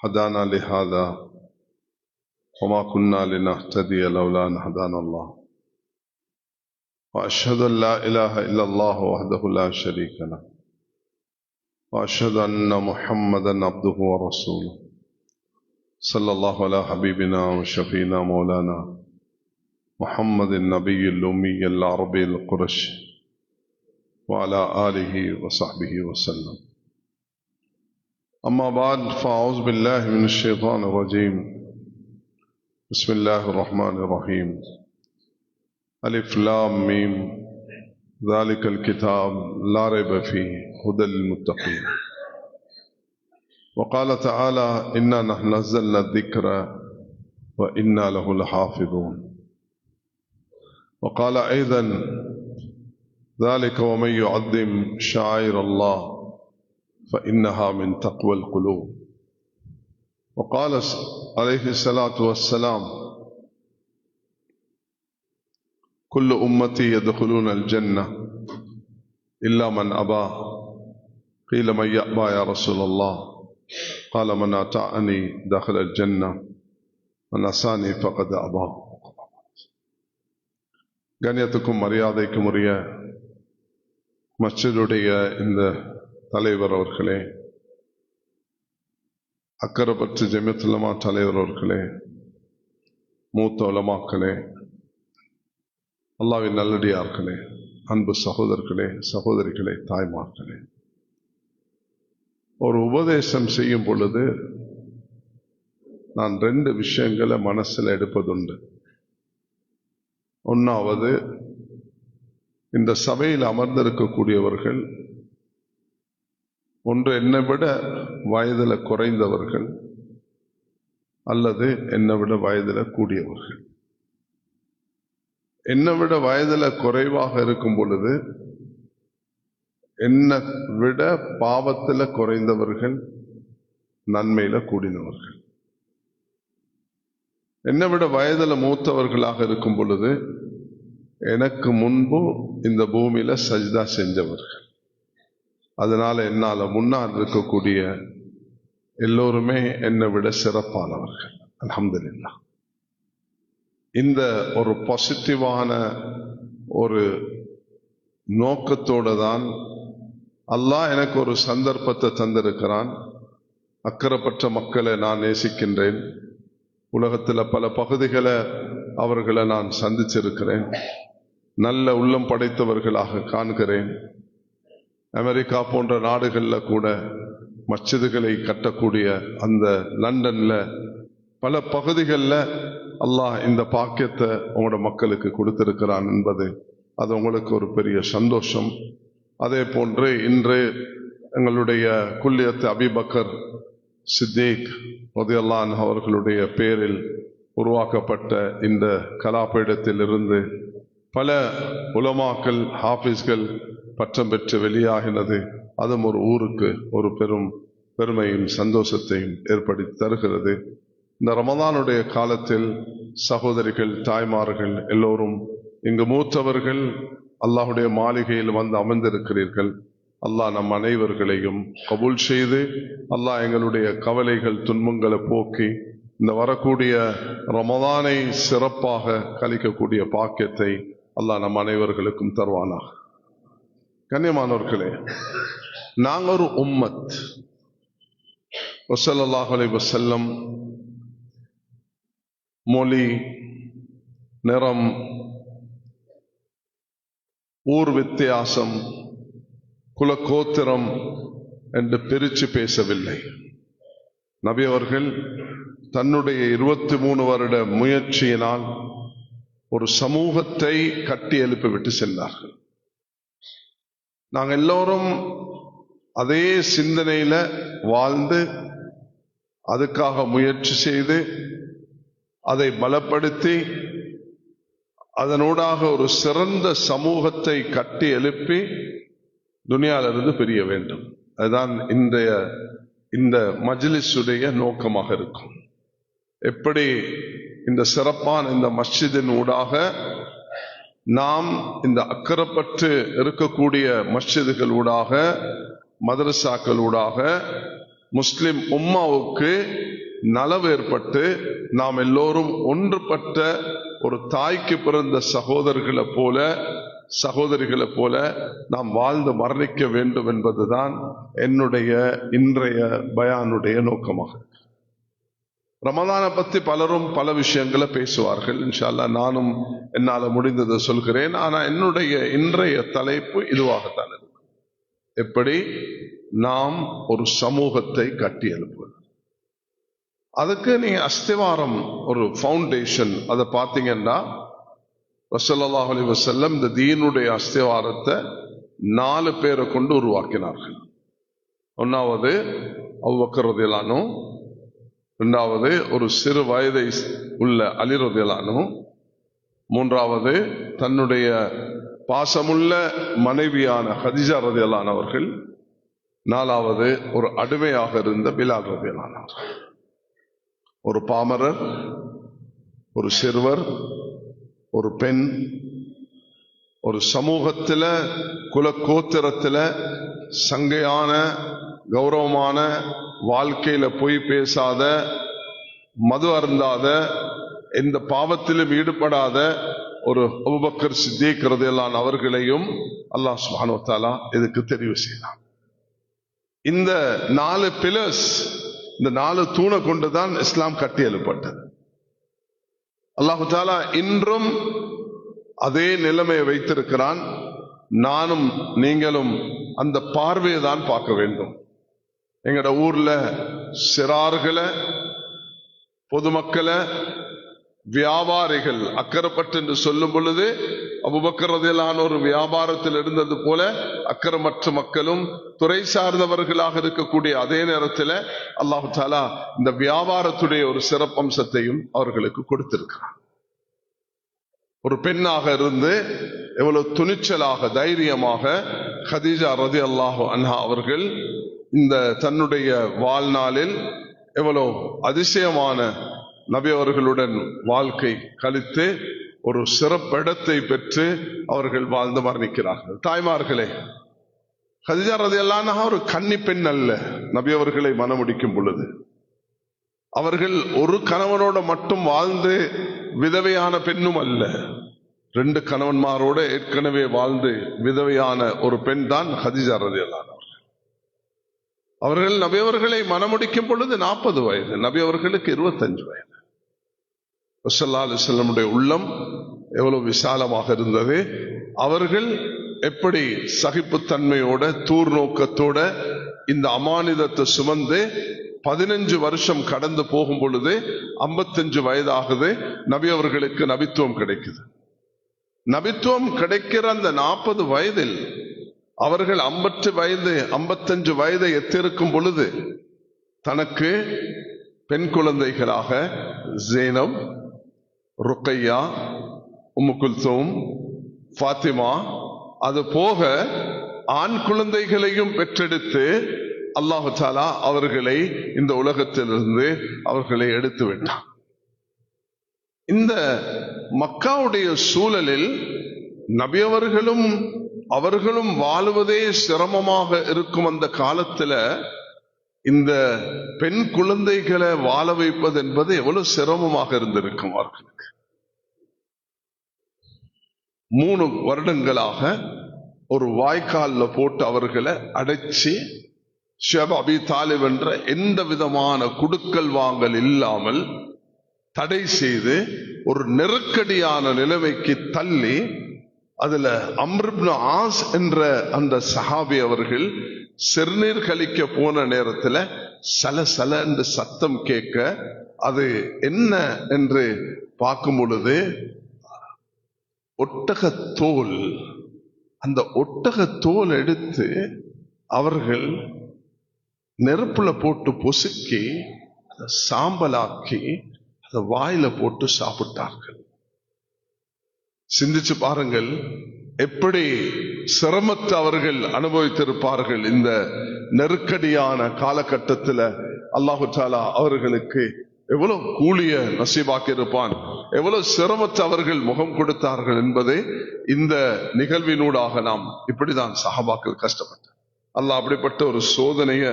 هدانا لهذا وما كنا لنهتدي لولا أن هدانا الله وأشهد أن لا إله إلا الله وحده لا شريك له وأشهد أن محمدا عبده ورسوله صلى الله على حبيبنا وشفينا مولانا محمد النبي الأمي العربي القرشي وعلى آله وصحبه وسلم. أما بعد فأعوذ بالله من الشيطان الرجيم. بسم الله الرحمن الرحيم. ألف لام ميم ذلك الكتاب لا ريب فيه هدى للمتقين. وقال تعالى إنا نحن نزلنا الذكر وإنا له لحافظون. وقال أيضا ذلك ومن يعظم شعائر الله فإنها من تقوى القلوب. وقال عليه الصلاة والسلام كل أمتي يدخلون الجنة إلا من أبى. قيل من يأبى يا رسول الله؟ قال من أطاعني دخل الجنة من عصاني فقد أبى. கண்ணியத்துக்கும் மரியாதைக்கும் உரிய மஸ்ஜிதுடைய இந்த தலைவர் அவர்களே, அக்கரைப்பற்று ஜமியத்துல் உலமா தலைவர் அவர்களே, மூத்த உலமாக்களே, அல்லாஹ்வின் நல்லடியார்களே, அன்பு சகோதரர்களே, சகோதரிகளே, தாய்மார்களே, ஒரு உபதேசம் செய்யும் பொழுது நான் 2 விஷயங்களை மனசில் எடுப்பதுண்டு. ஒன்றாவது, இந்த சபையில் அமர்ந்திருக்கக்கூடியவர்கள் ஒன்று என்னை விட வயதில் குறைந்தவர்கள் அல்லது என்னை விட வயதில் கூடியவர்கள். என்னை விட வயதில் குறைவாக இருக்கும் பொழுது என்னை விட பாவத்தில் குறைந்தவர்கள், நன்மையில கூடினவர்கள். என்னை விட வயதில் மூத்தவர்களாக இருக்கும் பொழுது எனக்கு முன்பு இந்த பூமியில சஜ்தா செஞ்சவர்கள். அதனால என்னால முன்னால் இருக்கக்கூடிய எல்லோருமே என்னை விட சிறப்பானவர்கள். அல்ஹம்துலில்லாஹ். இந்த ஒரு பாசிட்டிவான ஒரு நோக்கத்தோடு தான் அல்லாஹ் எனக்கு ஒரு சந்தர்ப்பத்தை தந்திருக்கிறான். அக்கரைப்பற்ற மக்களை நான் நேசிக்கின்றேன். உலகத்தில் பல பகுதிகளை அவர்களை நான் சந்திச்சிருக்கிறேன். நல்ல உள்ளம் படைத்தவர்களாக காண்கிறேன். அமெரிக்கா போன்ற நாடுகளில் கூட மஸ்ஜிதுகளை கட்டக்கூடிய அந்த லண்டன்ல பல பகுதிகளில் அல்லாஹ் இந்த பாக்கியத்தை உங்களோட மக்களுக்கு கொடுத்திருக்கிறான் என்பது அது உங்களுக்கு ஒரு பெரிய சந்தோஷம். அதே போன்று இன்று எங்களுடைய குல்லியத் அபீபக்கர் சித்திக் ரலியல்லாஹு அன்ஹு அவர்களுடைய பேரில் உருவாக்கப்பட்ட இந்த கலாபீடத்திலிருந்து பல உலமாக்கள், ஹாஃபிஸ்கள் பட்டம் பெற்று வெளியாகினது. அதுவும் ஒரு ஊருக்கு ஒரு பெரும் பெருமையும் சந்தோஷத்தையும் ஏற்படுத்தி தருகிறது. இந்த ரமதானுடைய காலத்தில் சகோதரிகள், தாய்மார்கள் எல்லோரும் இங்கு மூத்தவர்கள் அல்லாஹுடைய மாளிகையில் வந்து அமர்ந்திருக்கிறீர்கள். அல்லாஹ் நம் அனைவர்களையும் கபூல் செய்து அல்லாஹ் எங்களுடைய கவலைகள், துன்பங்களை போக்கி இந்த வரக்கூடிய ரமதானை சிறப்பாக கழிக்கக்கூடிய பாக்கியத்தை அல்லாஹ் நம் அனைவர்களுக்கும் தருவானாக. கண்ணியமானவர்களே, நாங்கள் ஒரு உம்மத். ஸல்லல்லாஹு அலைஹி வஸல்லம் மொழி, நிறம், ஊர் வித்தியாசம், குலகோத்திரம் என்று பிரித்து பேசவில்லை. நபி அவர்கள் தன்னுடைய 23 வருட முயற்சியினால் ஒரு சமூகத்தை கட்டி எழுப்பிவிட்டு சென்றார்கள். நாங்கள் எல்லோரும் அதே சிந்தனையில வாழ்ந்து அதுக்காக முயற்சி செய்து அதை பலப்படுத்தி அதனூடாக ஒரு சிறந்த சமூகத்தை கட்டி எழுப்பி துனியாவிலிருந்து பிரிய வேண்டும். அதுதான் இந்த மஜ்லிஸுடைய நோக்கமாக இருக்கும். எப்படி இந்த சிறப்பான இந்த மஸ்ஜிதின் ஊடாக நாம் இந்த அக்கரைப்பற்று இருக்கக்கூடிய மஸ்ஜிதுகள் ஊடாக, மதரசாக்கள் ஊடாக முஸ்லிம் உம்மாவுக்கு நலவு ஏற்பட்டு நாம் எல்லோரும் ஒன்றுபட்ட ஒரு தாய்க்கு பிறந்த சகோதரிகளை போல நாம் வாழ்ந்து மரணிக்க வேண்டும் என்பதுதான் என்னுடைய இன்றைய பயானுடைய நோக்கமாக. ரமதானை பத்தி பலரும் பல விஷயங்களை பேசுவார்கள். இன்ஷா அல்லாஹ் நானும் என்னால முடிந்ததை சொல்கிறேன். ஆனா என்னுடைய இன்றைய தலைப்பு இதுவாகத்தான் இருக்கும். எப்படி நாம் ஒரு சமூகத்தை கட்டி எழுப்புவது. அதுக்கு நீங்க அஸ்திவாரம், ஒரு ஃபவுண்டேஷன், அதை பார்த்தீங்கன்னா ஸல்லல்லாஹு அலைஹி வஸல்லம் இந்த தீனுடைய அஸ்திவாரத்தை 4 பேரை கொண்டு உருவாக்கினார்கள். ஒன்னாவது அபூபக்கர் ரலியல்லாஹு அன்ஹு, இரண்டாவது ஒரு சிறு வயதை உள்ள அலி ரலியல்லாஹு அன்ஹு, மூன்றாவது தன்னுடைய பாசமுள்ள மனைவியான ஹதீஜா ரலியல்லாஹு அன்ஹா அவர்கள், நாலாவது ஒரு அடிமையாக இருந்த பிலால் ரலியல்லாஹு அன்ஹு அவர்கள். ஒரு பாமரர், ஒரு சிறுவர், ஒரு பெண், ஒரு சமூகத்தில் குலக்கோத்திரத்தில் சங்கையான கௌரவமான வாழ்க்கையில பொய் பேசாத, மது அருந்தாத, எந்த பாவத்திலும் ஈடுபடாத ஒரு அபூபக்கர் சித்தீக் ரலியல்லாஹு அன்ஹு அவர்களையும் அல்லாஹ் சுப்ஹானஹு வ தஆலா இதுக்கு தெரிவு செய்தார். இந்த 4 பில்லர்ஸ், இந்த 4 தூணை கொண்டுதான் இஸ்லாம் கட்டி எழுப்பட்டது. அல்லாஹு தஆலா இன்றும் அதே நிலைமையை வைத்திருக்கிறான். நானும் நீங்களும் அந்த பார்வையை தான் பார்க்க வேண்டும். எங்கட ஊர்ல சிறார்களை, பொதுமக்களை, வியாபாரிகள் அக்கறைப்பட்டு என்று சொல்லும் பொழுது அபூபக்கர் ரலியல்லாஹு அன்ஹு ஒரு வியாபாரத்தில் இருந்தது போல அக்கறைமற்ற மக்களும் துறை சார்ந்தவர்களாக இருக்கக்கூடிய அதே நேரத்தில் அல்லாஹு தஆலா இந்த வியாபாரத்துடைய ஒரு சிறப்பம்சத்தையும் அவர்களுக்கு கொடுத்திருக்கிறார். ஒரு பெண்ணாக இருந்து எவ்வளவு துணிச்சலாக தைரியமாக ஹதீஜா ரலியல்லாஹு அன்ஹா அவர்கள் இந்த தன்னுடைய வாழ்நாளில் எவ்வளவு அதிசயமான நபி அவர்களுடன் வாழ்க்கை கழித்து ஒரு சிறப்பிடத்தை பெற்று அவர்கள் வாழ்ந்து மரணிக்கிறார்கள். தாய்மார்களே, ஹதீஜா ரலியல்லாஹு அன்ஹா ஒரு கன்னி பெண் அல்ல. நபி அவர்களை மணமுடிக்கும் பொழுது அவர்கள் ஒரு கணவனோட மட்டும் வாழ்ந்து விதவையான பெண்ணும் அல்ல. 2 கணவன்மாரோட ஏற்கனவே வாழ்ந்து விதவையான ஒரு பெண் தான் ஹதீஜா ரலியல்லாஹு அன்ஹா. அவர்கள் நபி அவர்களை மணமுடிக்கும் பொழுது 40 வயது, நபி அவர்களுக்கு 25 வயது. ஸல்லல்லாஹு அலைஹி வஸல்லமுடைய உள்ளம் எவ்வளவு விசாலமாக இருந்தது. அவர்கள் எப்படி சகிப்புத்தன்மையோட, தூர்நோக்கத்தோட இந்த அமானிதத்தை சுமந்து 15 வருஷம் கடந்து போகும் பொழுது 55 வயதாகுது. நபி அவர்களுக்கு நபித்துவம் கிடைக்குது. நபித்துவம் கிடைக்கிற அந்த 40 வயதில் அவர்கள் 55 வயதை எத்திருக்கும் பொழுது தனக்கு பெண் குழந்தைகளாக ஜெய்னப், ருக்கையா, உம்மு குல்சூம், ஃபாத்திமா, அது போக ஆண் குழந்தைகளையும் பெற்றெடுத்து அல்லாஹு தஆலா அவர்களை இந்த உலகத்திலிருந்து அவர்களை எடுத்து விட்டார். இந்த மக்காவுடைய சூழலில் நபி அவர்களும் வாழுவதே சிரமமாக இருக்கும் அந்த காலத்துல இந்த பெண் குழந்தைகளை வாழ வைப்பது என்பது எவ்வளவு சிரமமாக இருந்திருக்கும் அவர்களுக்கு. 3 வருடங்களாக ஒரு வாய்க்கால்ல போட்டு அவர்களை அடைச்சி, ஷேப் அபி தாலிப் என்ற எந்த விதமான குடுக்கல் வாங்கல் இல்லாமல் தடை செய்து ஒரு நெருக்கடியான நிலைமைக்கு தள்ளி, அதுல அம்ர் இப்னு ஆஸ் என்ற அந்த சஹாபி அவர்கள் சிறுநீர் கழிக்க போன நேரத்துல சலசல என்று சத்தம் கேட்க, அது என்ன என்று பார்க்கும் பொழுது ஒட்டகத்தோல், அந்த ஒட்டகத்தோல் எடுத்து அவர்கள் நெருப்புல போட்டு பொசுக்கி அதை சாம்பலாக்கி அதை வாயில போட்டு சாப்பிட்டார்கள். சிந்திச்சு பாருங்கள், எப்படி சிரமத்தை அவர்கள் அனுபவித்திருப்பார்கள். இந்த நெருக்கடியான காலகட்டத்தில் அல்லாஹு தஆலா அவர்களுக்கு எவ்வளவு கூலிய நசீபாக்கி இருப்பான், எவ்வளவு சிரமத்தை அவர்கள் முகம் கொடுத்தார்கள் என்பதை இந்த நிகழ்வினூடாக நாம் இப்படிதான் சஹாபாக்கள் கஷ்டப்பட்டார். அல்லாஹ் அப்படிப்பட்ட ஒரு சோதனையை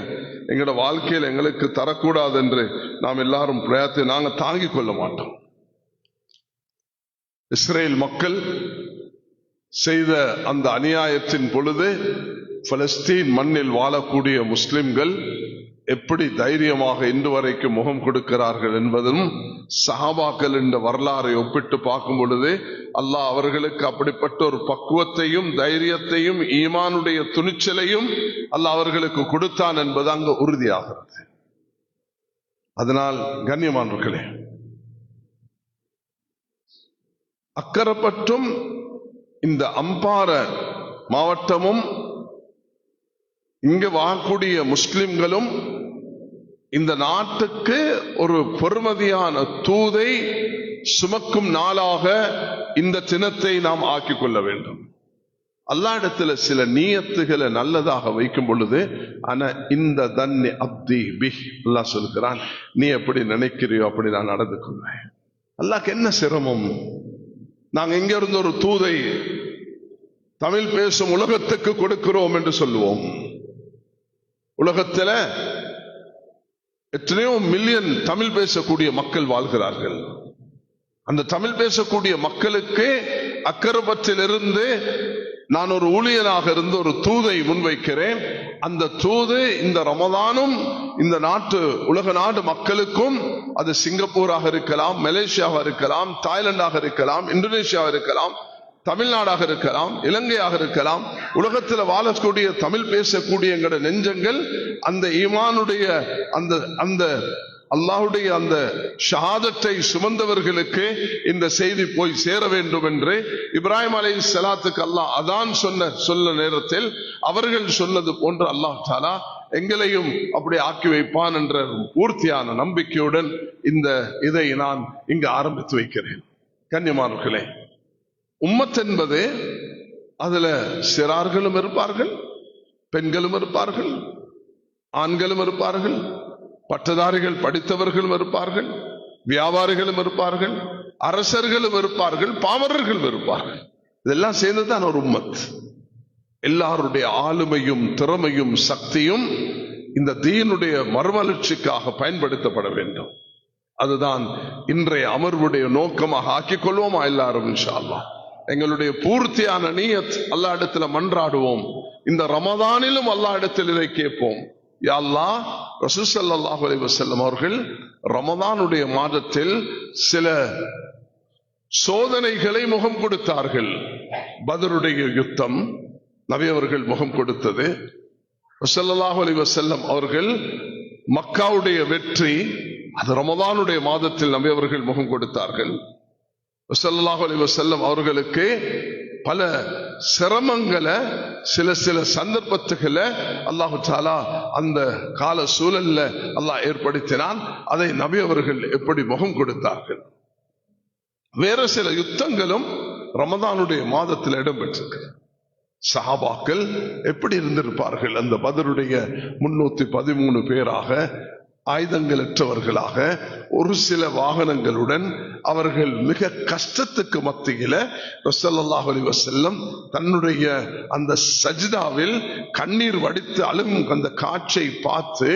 எங்களோட வாழ்க்கையில் எங்களுக்கு தரக்கூடாது என்று நாம் எல்லாரும் பிரயத்தை நாங்கள் தாங்கிக் கொள்ள மாட்டோம். இஸ்ரேல் மக்கள் செய்த அந்த அநியாயத்தின் பொழுது பலஸ்தீன் மண்ணில் வாழக்கூடிய முஸ்லிம்கள் எப்படி தைரியமாக இன்று வரைக்கும் முகம் கொடுக்கிறார்கள் என்பதும் சஹாபாக்கள் என்ற வரலாறை ஒப்பிட்டு பார்க்கும் பொழுது அல்லாஹ் அவர்களுக்கு அப்படிப்பட்ட ஒரு பக்குவத்தையும் தைரியத்தையும் ஈமானுடைய துணிச்சலையும் அல்லாஹ் அவர்களுக்கு கொடுத்தான் என்பது அங்கு உறுதியாகிறது. அதனால் கண்ணியமானவர்களே, அக்கரைப்பற்றும் இந்த அம்பார மாவட்டமும் இங்கு வாழக்கூடிய முஸ்லிம்களும் இந்த நாட்டுக்கு ஒரு பெருமதியான தூதை சுமக்கும் நாளாக இந்த தினத்தை நாம் ஆக்கிக் கொள்ள வேண்டும். அல்லாஹ்விடத்துல சில நியத்துகளை நல்லதாக வைக்கும் பொழுது, ஆனா இந்த தன்னி அப்தி பிஹ் அல்லாஹ் சொல்கிறான், நீ எப்படி நினைக்கிறியோ அப்படி நான் நடந்து கொள்வேன். அல்லாஹ்க்கு என்ன சிரமம்? நாங்க எங்க இருந்து ஒரு தூதை தமிழ் பேசும் உலகத்துக்கு கொடுக்கிறோம் என்று சொல்லுவோம். உலகத்தில் எத்தனையோ மில்லியன் தமிழ் பேசக்கூடிய மக்கள் வாழ்கிறார்கள். அந்த தமிழ் பேசக்கூடிய மக்களுக்கு அக்கரைப்பற்றிலிருந்து நான் ஒரு ஊழியனாக இருந்து ஒரு தூதை முன்வைக்கிறேன். அந்த தூது இந்த ரமதானும் இந்த நாட்டு உலக நாடு மக்களுக்கும், அது சிங்கப்பூராக இருக்கலாம், மலேசியாவாக இருக்கலாம், தாய்லாந்தாக இருக்கலாம், இந்தோனேஷியாவாக இருக்கலாம், தமிழ்நாடாக இருக்கலாம், இலங்கையாக இருக்கலாம், உலகத்தில் வாழக்கூடிய தமிழ் பேசக்கூடிய எங்களோட நெஞ்சங்கள் அந்த ஈமானுடைய அந்த அல்லாஹ்வுடைய அந்த ஷஹாதத்தை சுமந்தவர்களுக்கு இந்த செய்தி போய் சேர வேண்டும் என்று இப்ராஹிம் அலைஹிஸ்ஸலாத்துக்கு அல்லாஹ் அதான் சொன்ன நேரத்தில் அவர்கள் சொன்னது போன்று அல்லாஹ் தஆலா எங்களையும் அப்படி ஆக்கி வைப்பான் என்ற பூர்த்தியான நம்பிக்கையுடன் இதை நான் இங்கு ஆரம்பித்து வைக்கிறேன். கண்ணியமானவர்களே, உம்மத் என்பது அதுல சிறார்களும் இருப்பார்கள், பெண்களும் இருப்பார்கள், ஆண்களும் இருப்பார்கள், பட்டதாரிகள் படித்தவர்களும் இருப்பார்கள், வியாபாரிகளும் இருப்பார்கள், அரசர்களும் இருப்பார்கள், பாமரர்களும் இருப்பார்கள். இதெல்லாம் சேர்ந்துதான் ஒரு உம்மத். எல்லாருடைய ஆளுமையும் திறமையும் சக்தியும் இந்த தீனுடைய மறுமலர்ச்சிக்காக பயன்படுத்தப்பட வேண்டும். அதுதான் இன்றைய அமர்வுடைய நோக்கமாக ஆக்கிக் கொள்வோமா எல்லாரும் இன்ஷா அல்லாஹ். எங்களுடைய பூர்த்தியான நியத் அல்லாஹ் இடத்துல மன்றாடுவோம். இந்த ரமதானிலும் அல்லாஹ் இடத்தில் இதை கேட்போம். யா அல்லாஹ், ரசூல் ஸல்லல்லாஹு அலைஹி வஸல்லம் அவர்கள் ரமதானுடைய மாதத்தில் சில சோதனைகளை முகம் கொடுத்தார்கள். பத்ருடைய யுத்தம் நபி அவர்கள் முகம் கொடுத்தது. ஸல்லல்லாஹு அலைஹி வஸல்லம் அவர்கள் மக்காவுடைய வெற்றி, அது ரமதானுடைய மாதத்தில் நபி அவர்கள் முகம் கொடுத்தார்கள். ஸல்லல்லாஹு அலைஹி வஸல்லம் அவர்களுக்கு பல சிரமங்களை சில சந்தர்ப்பத்துகளை அல்லாஹு தஆலா அந்த கால சூழல்ல அல்லாஹ் ஏற்படுத்தினான். அதை நபி அவர்கள் எப்படி முகம் கொடுத்தார்கள். வேற சில யுத்தங்களும் ரமதானுடைய மாதத்தில் இடம்பெற்றிருக்கு. சஹாபாக்கள் எப்படி இருந்திருப்பார்கள்? அந்த பத்ருடைய 313 பேராக, ஆயுதங்களற்றவர்களாக, ஒரு சில வாகனங்களுடன் அவர்கள் மிக கஷ்டத்துக்கு மத்தியில ஸல்லல்லாஹு அலைஹி வஸல்லம் தன்னுடைய அந்த சஜ்தாவில் கண்ணீர் வடித்து அழும் அந்த காட்சியை பார்த்து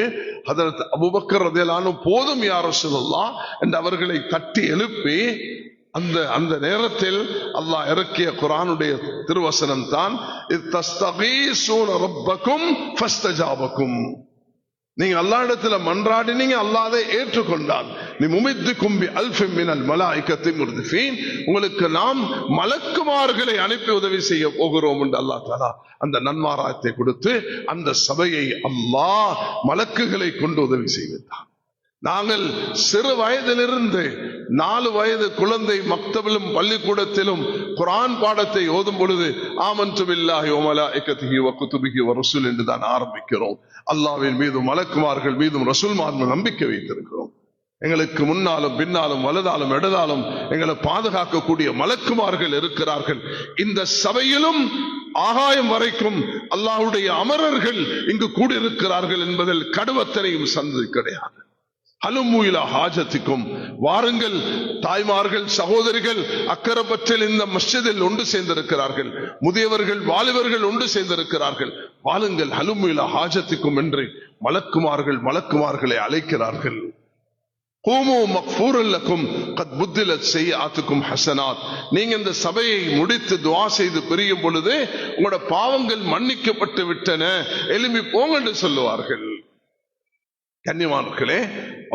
ஹதரத் அபூபக்கர் ரலியல்லாஹு அன்ஹு போதும் யா ரசூலல்லாஹ் என்று அவர்களை தட்டி எழுப்பி அந்த நேரத்தில் அல்லாஹ் இறக்கிய குர்ஆனுடைய திருவசனம் தான் இத்தஸ்தகீஸூன ரப்பக்கும் ஃபஸ்தஜாபக்கும். நீங்க அல்லாஹ் இடத்துல மன்றாடினீங்க, அல்லாஹ் அதை ஏற்றுக்கொண்டான். நீ முமித்துக்கும் பி அல்ஃபின் மினல் மலாயிகத்தி முர்திஃபீன், உங்களுக்கு நாம் மலக்குமார்களை அனுப்பி உதவி செய்ய போகிறோம் என்று அல்லாஹ் தஆலா அந்த நன்மாராயத்தை கொடுத்து அந்த சபையை அல்லாஹ் மலக்குகளை கொண்டு உதவி செய்தான். நாங்கள் சிறு வயதிலிருந்து 4 வயது குழந்தை மக்தபிலும் பள்ளிக்கூடத்திலும் குர்ஆன் பாடத்தை ஓதும் பொழுது ஆமன்து பில்லாஹி வ மலாயிகத்திஹி வ குதுபிஹி வ ருசுல் என்று தான் ஆரம்பிக்கிறோம். அல்லாஹ்வின் மீதும் மலக்குமார்கள் மீதும் ரசூல்மார் மீதும் நம்பிக்கை வைத்திருக்கிறோம். எங்களுக்கு முன்னாலும் பின்னாலும் வலதாலும் இடதாலும் எங்களை பாதுகாக்கக்கூடிய மலக்குமார்கள் இருக்கிறார்கள். இந்த சபையிலும் ஆகாயம் வரைக்கும் அல்லாஹ்வுடைய அமரர்கள் இங்கு கூடியிருக்கிறார்கள் என்பதில் கடுவத்தனையும் சந்ததி கிடையாது. ஹலுமூயிலா ஹாஜத்திக்கும், வாருங்கள் தாய்மார்கள் சகோதரிகள் அக்கரைப்பற்றில் இந்த மஸ்ஜிதில் ஒன்று சேர்ந்திருக்கிறார்கள். முதியவர்கள் வாலிபர்கள் ஒன்று சேர்ந்திருக்கிறார்கள். வாழுங்கள், ஹலுமிலா ஹாஜத்துக்கும் என்று மலக்குமார்களை அழைக்கிறார்கள். நீங்க இந்த சபையை முடித்து துஆ செய்து பிரியும் பொழுது உங்களோட பாவங்கள் மன்னிக்கப்பட்டு விட்டன, எழும்பி போங்க என்று சொல்லுவார்கள். கண்ணியமானவர்களே,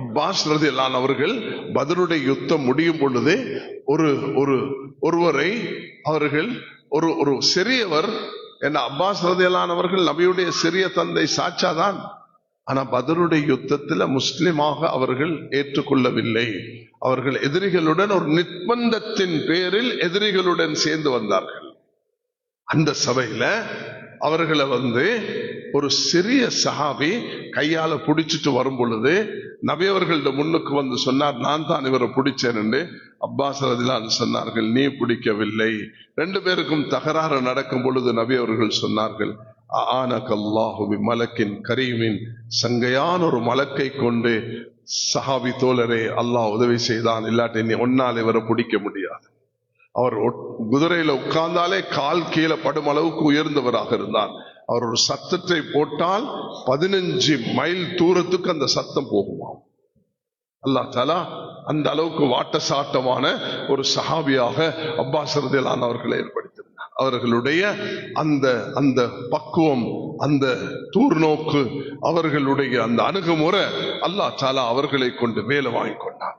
அப்பாஸ் ரலியல்லாஹு அன்ஹு அவர்கள் பத்ருடைய யுத்தம் முடியும் பொழுது ஒருவரை அவர்கள் ஒரு சிறியவர், என்ன அப்பாஸ் ரலியல்லாஹு அன்ஹு அவர்கள் நபியுடைய சிறிய தந்தை சாச்சாதான், ஆனா பத்ருடைய யுத்தத்தில் முஸ்லிமாக அவர்கள் ஏற்றுக்கொள்ளவில்லை. அவர்கள் எதிரிகளுடன் ஒரு நிர்பந்தத்தின் பேரில் எதிரிகளுடன் சேர்ந்து வந்தார்கள். அந்த சபையில அவர்களை ஒரு சிறிய சஹாபி கையால பிடிச்சிட்டு வரும் பொழுது நபி அவர்கள்ட்ட முன்னுக்கு வந்து சொன்னார், நான் தான் இவரை பிடிச்சேன் என்று. அப்பாஸ் ரலியல்லாஹு அன்ஹு சொன்னார்கள், நீ பிடிக்கவில்லை. ரெண்டு பேருக்கும் தகராறு நடக்கும் பொழுது நபி அவர்கள் சொன்னார்கள், ஆனகல்லாஹு பிமலக்கின் கரீமின், சங்கையான ஒரு மலக்கை கொண்டு சஹாபி தோழரே அல்லாஹ் உதவி செய்தான், இல்லாட்டி நீ ஒன்னால் இவரை பிடிக்க முடியாது. அவர் குதிரையில உட்கார்ந்தாலே கால் கீழே படும் அளவுக்கு உயர்ந்தவராக இருந்தார். அவர் ஒரு சத்தத்தை போட்டால் 15 மைல் தூரத்துக்கு அந்த சத்தம் போகுமாம். அல்லாஹ் தஆலா அந்த அளவுக்கு வாட்ட சாட்டமான ஒரு சஹாபியாக அப்பாஸ் ரலியல்லாஹு அன்ஹு அவர்களை ஏற்படுத்தினார். அவர்களுடைய அந்த பக்குவம், அந்த தூர்நோக்கு, அவர்களுடைய அந்த அணுகுமுறை அல்லாஹ் தஆலா அவர்களை கொண்டு வேலை வாங்கிக் கொண்டார்.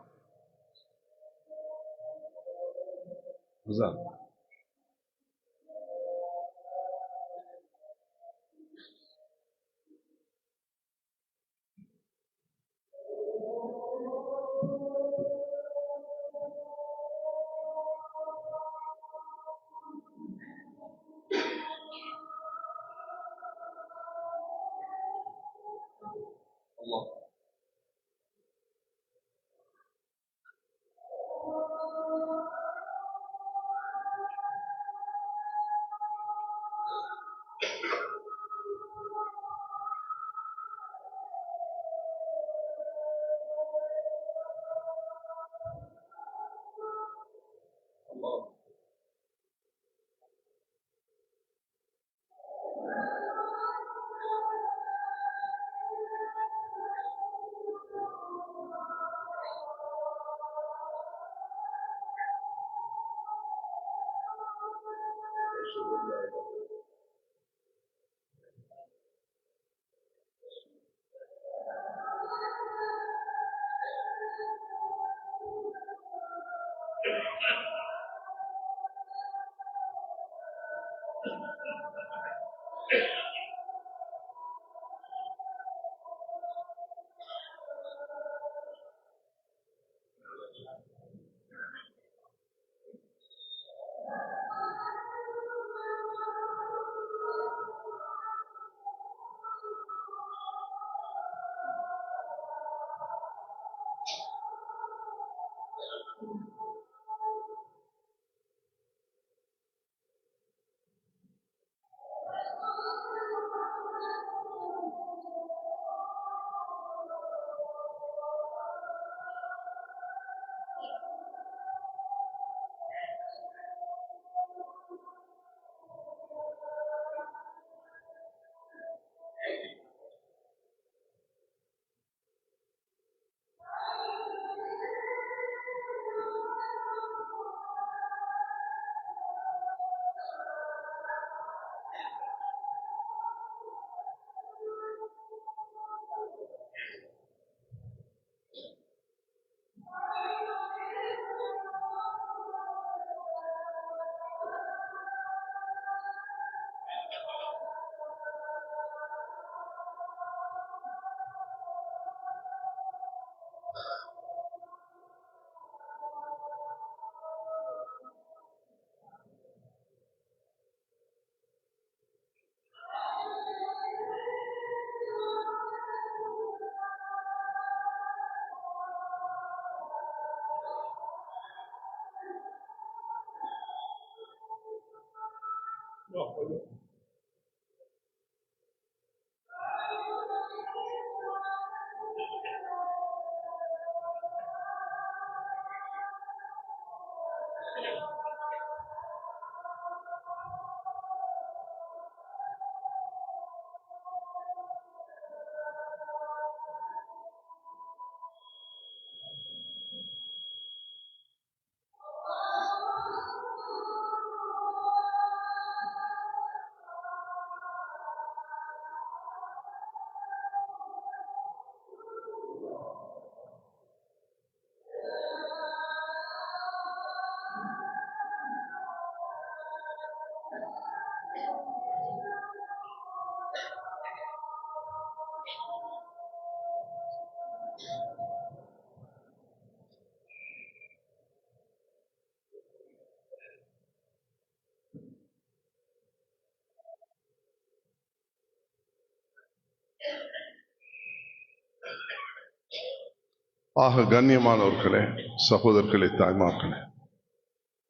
ஆக கண்ணியமானவர்களே, சகோதரர்களே, தாய்மார்களே,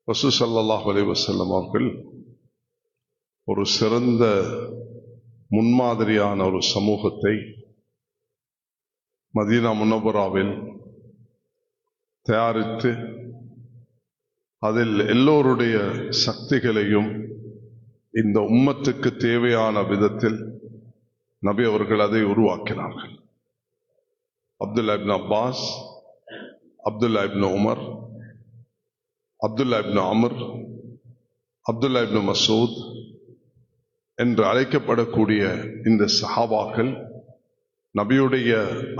ரசூல் ஸல்லல்லாஹு அலைஹி வஸல்லம் அவர்கள் ஒரு சிறந்த முன்மாதிரியான ஒரு சமூகத்தை மதீனா முனவ்வராவில் தயாரித்து அதில் எல்லோருடைய சக்திகளையும் இந்த உம்மத்துக்கு தேவையான விதத்தில் நபி அவர்கள் அதை உருவாக்கினார்கள். அப்துல்லா இப்னு அப்பாஸ், அப்துல்லா இப்னு உமர், அப்துல்லா இப்னு அம்ர், அப்துல்லா இப்னு மசூத் என்று அழைக்கப்படக்கூடிய இந்த சஹாபாக்கள் நபியுடைய